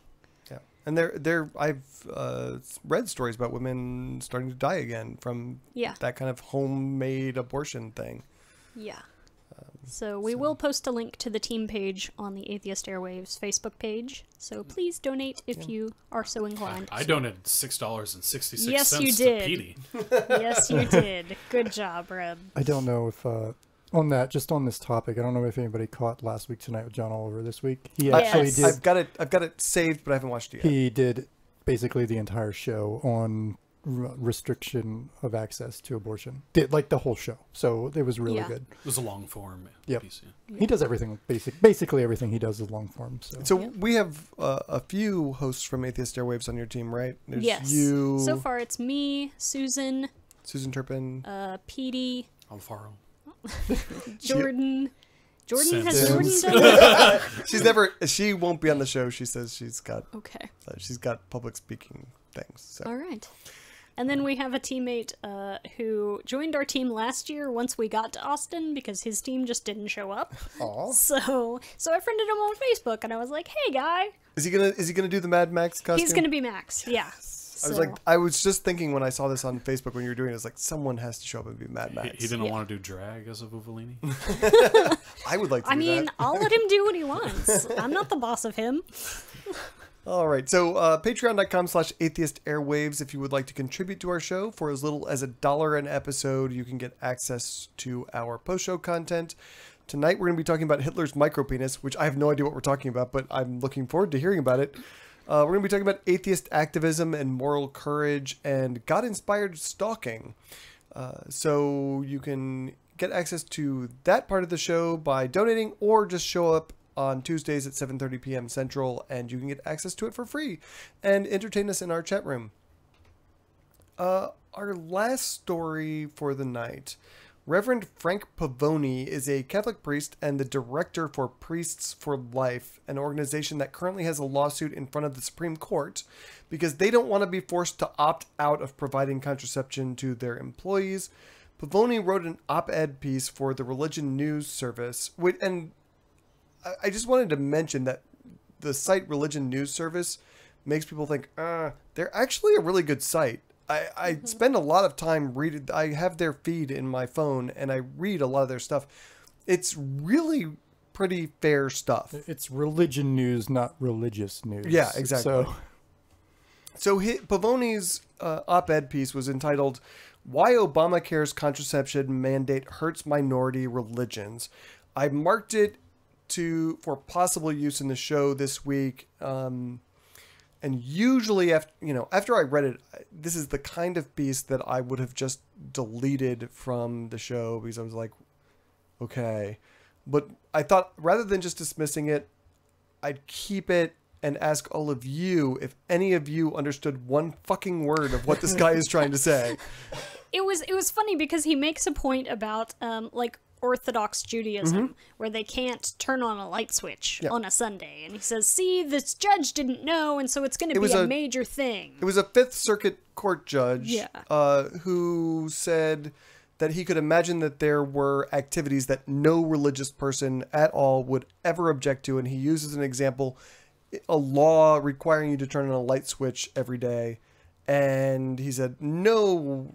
Yeah. And I've read stories about women starting to die again from that kind of homemade abortion thing. Yeah. So we will post a link to the team page on the Atheist Airwaves Facebook page. So please donate if you are so inclined. I donated $6.66 yes, you to did. Petey. Yes, you did. Good job, Reb. I don't know if on this topic, I don't know if anybody caught Last Week Tonight with John Oliver this week. He actually did. I've got it saved, but I haven't watched it yet. He did basically the entire show on restriction of access to abortion, like the whole show. So it was really good. It was a long form piece. Yeah. He does everything, basically everything he does is long form. So we have a few hosts from Atheist Airwaves on your team, right? There's yes. You, so far, it's me, Susan Turpin, Petey, Alfaro, Jordan. Jordan has Sims. Jordan done it? she won't be on the show. She says she's got public speaking things. So. All right. And then we have a teammate who joined our team last year once we got to Austin because his team just didn't show up. Aww. So I friended him on Facebook and I was like, "Hey, guy." Is he gonna do the Mad Max costume? He's gonna be Max. Yeah. I was just thinking when I saw this on Facebook when you were doing it, it's like someone has to show up and be Mad Max. He didn't want to do drag as a Vuvolini. I would like to do that. I'll let him do what he wants. I'm not the boss of him. All right. So patreon.com/Atheist Airwaves. If you would like to contribute to our show for as little as $1 an episode, you can get access to our post-show content. Tonight, we're going to be talking about Hitler's micropenis, which I have no idea what we're talking about, but I'm looking forward to hearing about it. We're going to be talking about atheist activism and moral courage and God-inspired stalking. So you can get access to that part of the show by donating or just show up on Tuesdays at 7:30 p.m. Central, and you can get access to it for free and entertain us in our chat room. Our last story for the night. Reverend Frank Pavoni is a Catholic priest and the director for Priests for Life, an organization that currently has a lawsuit in front of the Supreme Court because they don't want to be forced to opt out of providing contraception to their employees. Pavoni wrote an op-ed piece for the Religion News Service, and I just wanted to mention that the site Religion News Service makes people think, they're actually a really good site. I spend a lot of time reading. I have their feed in my phone, and I read a lot of their stuff. It's really pretty fair stuff. It's religion news, not religious news. Yeah, exactly. So Pavoni's op-ed piece was entitled, "Why Obamacare's Contraception Mandate Hurts Minority Religions." I marked it for possible use in the show this week. And usually after I read it, this is the kind of piece that I would have just deleted from the show because I was like, okay. But I thought rather than just dismissing it, I'd keep it and ask all of you if any of you understood one fucking word of what this guy is trying to say. It was funny because he makes a point about Orthodox Judaism, where they can't turn on a light switch on a Sunday. And he says, see, this judge didn't know, and so it's going to be a major thing. It was a Fifth Circuit Court judge who said that he could imagine that there were activities that no religious person at all would ever object to. And he uses an example, a law requiring you to turn on a light switch every day. And he said no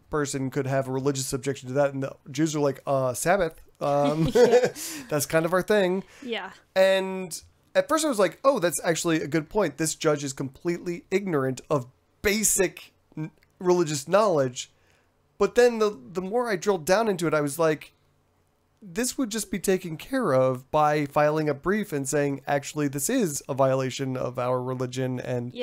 person could have a religious objection to that. And the Jews are like, Sabbath. That's kind of our thing. Yeah. And at first I was like, oh, that's actually a good point. This judge is completely ignorant of basic religious knowledge. But then the more I drilled down into it, I was like, this would just be taken care of by filing a brief and saying, actually, this is a violation of our religion. And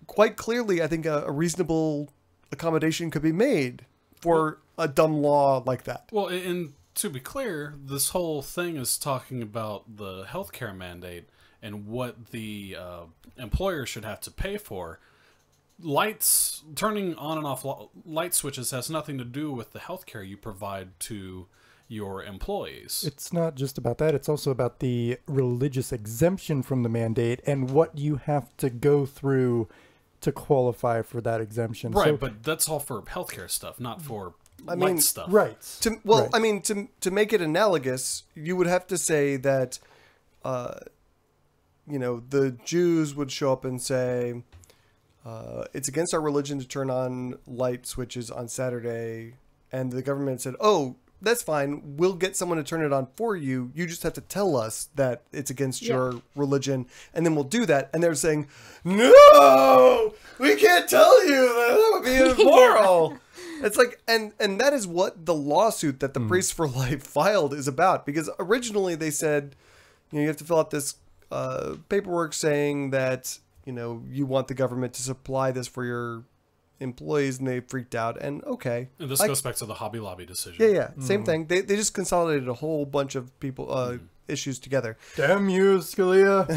quite clearly, I think a reasonable accommodation could be made for a dumb law like that. Well, and to be clear, this whole thing is talking about the healthcare mandate and what the employer should have to pay for. Lights, turning on and off light switches has nothing to do with the healthcare you provide to your employees. It's not just about that. It's also about the religious exemption from the mandate and what you have to go through to qualify for that exemption. Right, but that's all for healthcare stuff, not for light stuff. Right. To make it analogous, you would have to say that, the Jews would show up and say, it's against our religion to turn on light switches on Saturday. And the government said, oh, that's fine. We'll get someone to turn it on for you. You just have to tell us that it's against your religion, and then we'll do that. And they're saying, no, we can't tell you. That would be immoral. It's like, and that is what the lawsuit that the Priests for Life filed is about. Because originally they said, you have to fill out this paperwork saying that, you want the government to supply this for your employees, and they freaked out. And okay, And this goes back to the Hobby Lobby decision. yeah, same thing. They just consolidated a whole bunch of people issues together. Damn you, Scalia.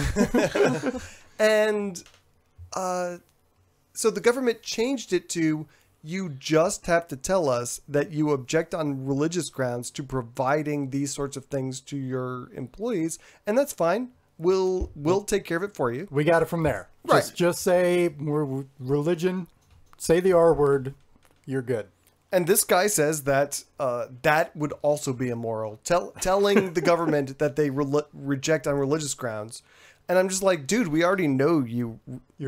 And so the government changed it to, you just have to tell us that you object on religious grounds to providing these sorts of things to your employees, and that's fine. We'll take care of it for you. We got it from there. Right. Just say we're religion, say the R word, you're good. And this guy says that that would also be immoral. Telling the government that they reject on religious grounds. And I'm just like, dude, we already know you're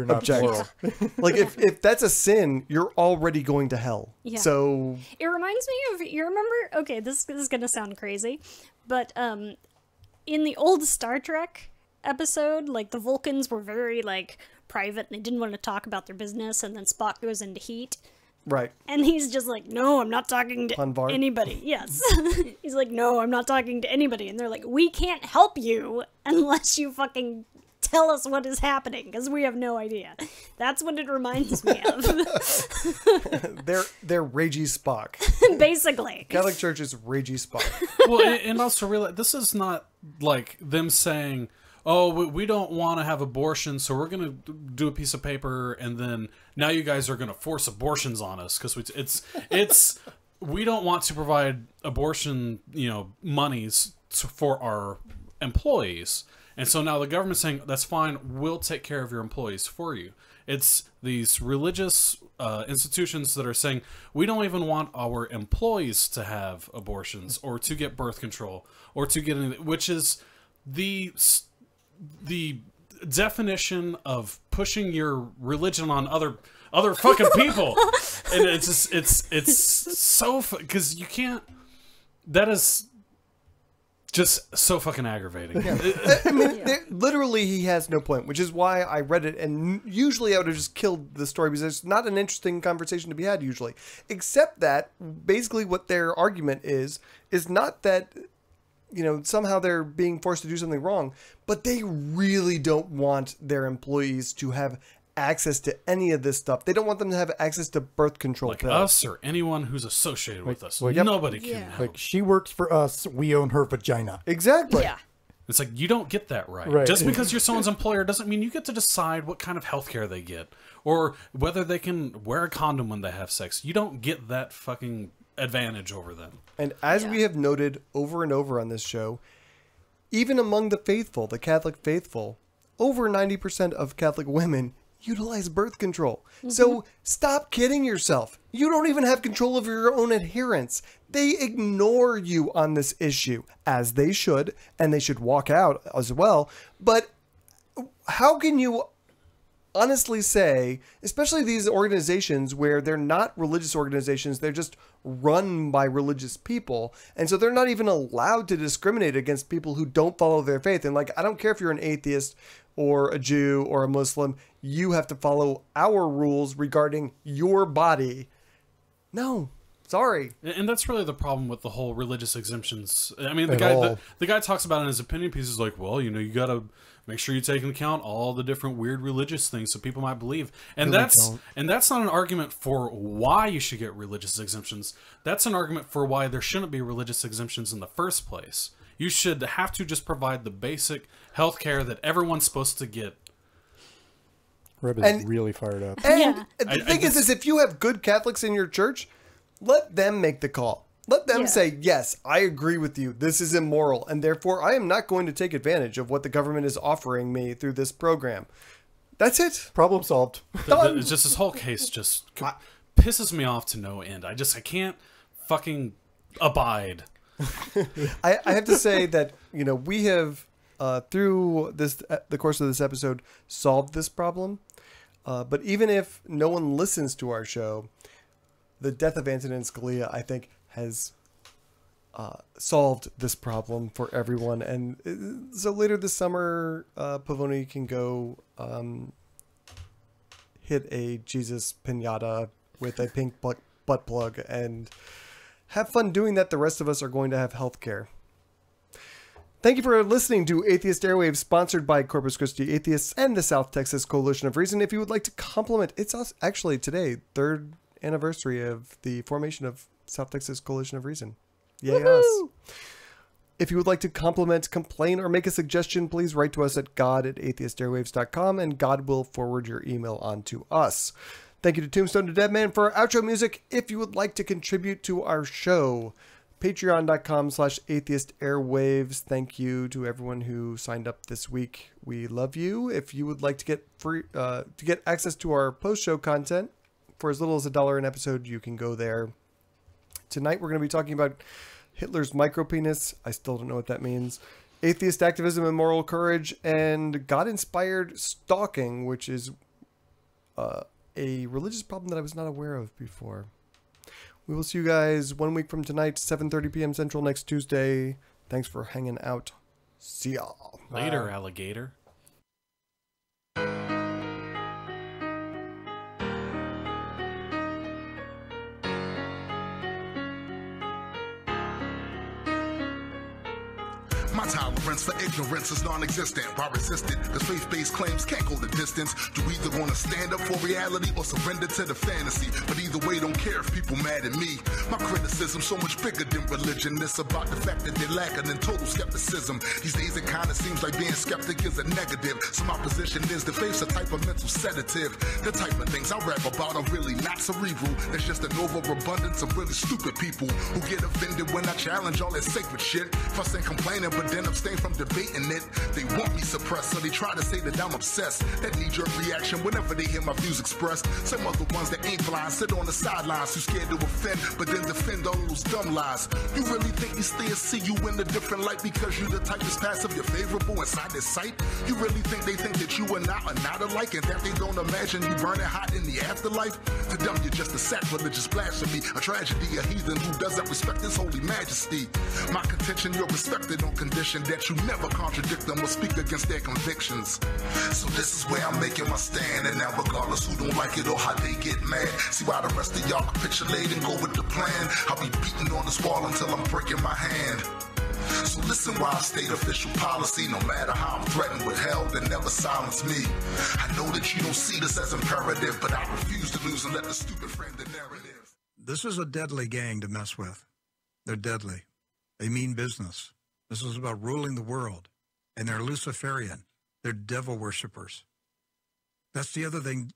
not object. moral. Like, if that's a sin, you're already going to hell. Yeah. So It reminds me of, you remember, okay, this is going to sound crazy, but in the old Star Trek episode, like, the Vulcans were very, like, private, and they didn't want to talk about their business, and then Spock goes into heat. right. And he's just like, no, I'm not talking to Punvar? anybody. Yes. He's like, no, I'm not talking to anybody. And they're like, we can't help you unless you fucking tell us what is happening, because we have no idea. That's what it reminds me of. They're ragey Spock. Basically. Catholic Church is ragey Spock. Well, and also realize this is not like them saying, oh, we don't want to have abortion, so we're going to do a piece of paper, and then now you guys are going to force abortions on us because it's we don't want to provide abortion, monies for our employees. And so now the government's saying, that's fine, we'll take care of your employees for you. It's these religious institutions that are saying, we don't even want our employees to have abortions or to get birth control or to get anything, which is the definition of pushing your religion on other fucking people. And it's so, because you can't, that is just so fucking aggravating. Yeah. I mean, literally, he has no point, which is why I read it. And usually I would have just killed the story because it's not an interesting conversation to be had usually. Except that basically what their argument is not that, somehow they're being forced to do something wrong, but they really don't want their employees to have access to any of this stuff. They don't want them to have access to birth control like pills. us or anyone who's associated with us. like, Nobody can help. Like, she works for us, we own her vagina. Exactly. Yeah. It's like, you don't get that right. Right. Just because you're someone's employer doesn't mean you get to decide what kind of health care they get or whether they can wear a condom when they have sex. You don't get that fucking advantage over them. And as we have noted over and over on this show, even among the faithful, the Catholic faithful, over 90% of Catholic women utilize birth control. So stop kidding yourself. You don't even have control over your own adherence. They ignore you on this issue, as they should, and they should walk out as well. But how can you honestly say, especially these organizations where they're not religious organizations, they're just run by religious people, and so they're not even allowed to discriminate against people who don't follow their faith. And like, I don't care if you're an atheist or a Jew or a Muslim, you have to follow our rules regarding your body. No, sorry. And that's really the problem with the whole religious exemptions. I mean, the guy talks about in his opinion piece is like, well, you got to make sure you take into account all the different weird religious things so people might believe. And that's not an argument for why you should get religious exemptions. That's an argument for why there shouldn't be religious exemptions in the first place. You should have to just provide the basic health care that everyone's supposed to get. Reb is really fired up. And the thing is if you have good Catholics in your church, let them make the call. Let them say, yes, I agree with you. This is immoral. And therefore, I am not going to take advantage of what the government is offering me through this program. That's it. Problem solved. It's just this whole case just pisses me off to no end. I can't fucking abide. I have to say that, we have, through the course of this episode, solved this problem. But even if no one listens to our show, the death of Antonin Scalia, I think, has solved this problem for everyone. And so later this summer, Pavoni can go hit a Jesus pinata with a pink butt plug and have fun doing that. The rest of us are going to have health care. Thank you for listening to Atheist Airwaves, sponsored by Corpus Christi Atheists and the South Texas Coalition of Reason. If you would like to compliment, it's us actually today, 3rd anniversary of the formation of South Texas Coalition of Reason. Yay us. If you would like to compliment, complain, or make a suggestion, please write to us at god@atheistairwaves.com, and God will forward your email on to us. Thank you to Tombstone to Deadman for our outro music. If you would like to contribute to our show, patreon.com/atheistairwaves. Thank you to everyone who signed up this week. We love you. If you would like to get get access to our post-show content for as little as $1 an episode, you can go there. Tonight we're going to be talking about Hitler's micropenis. I still don't know what that means. Atheist activism and moral courage, and God-inspired stalking, which is a religious problem that I was not aware of before. We will see you guys 1 week from tonight, 7:30 p.m. Central next Tuesday. Thanks for hanging out. See y'all. Later, Bye. alligator. My tolerance for ignorance is non-existent. Why resist it? Because faith-based claims can't go the distance. You either want to stand up for reality or surrender to the fantasy. But either way, don't care if people mad at me. My criticism's so much bigger than religion. It's about the fact that they're lacking in total skepticism. These days it kind of seems like being skeptic is a negative. So my position is that faith's a type of mental sedative. The type of things I rap about are really not cerebral. There's just an overabundance of really stupid people who get offended when I challenge all that sacred shit. Fussing, complaining, but then abstain from debating it. They want me suppressed, so they try to say that I'm obsessed. That knee-jerk reaction whenever they hear my views expressed. Some other ones that ain't blind sit on the sidelines, too scared to offend, but then defend all those dumb lies. You really think these things see you in a different light because you the type that's passive, you're favorable inside their sight? You really think they think that you and I are not alike, and that they don't imagine you burning hot in the afterlife? To them, you're just a sacrilegious blasphemy, a tragedy, a heathen who doesn't respect his holy majesty. My contention, you're respected on condition that you never contradict them or speak against their convictions. So this is where I'm making my stand, and now regardless who don't like it or how they get mad, see why the rest of y'all capitulate and go with the plan. I'll be beating on this wall until I'm breaking my hand. So listen while I state official policy. No matter how I'm threatened with hell, then never silence me. I know that you don't see this as imperative, but I refuse to lose and let the stupid frame the narrative. This is a deadly gang to mess with. They're deadly. They mean business. This is about ruling the world. And they're Luciferian. They're devil worshippers. That's the other thing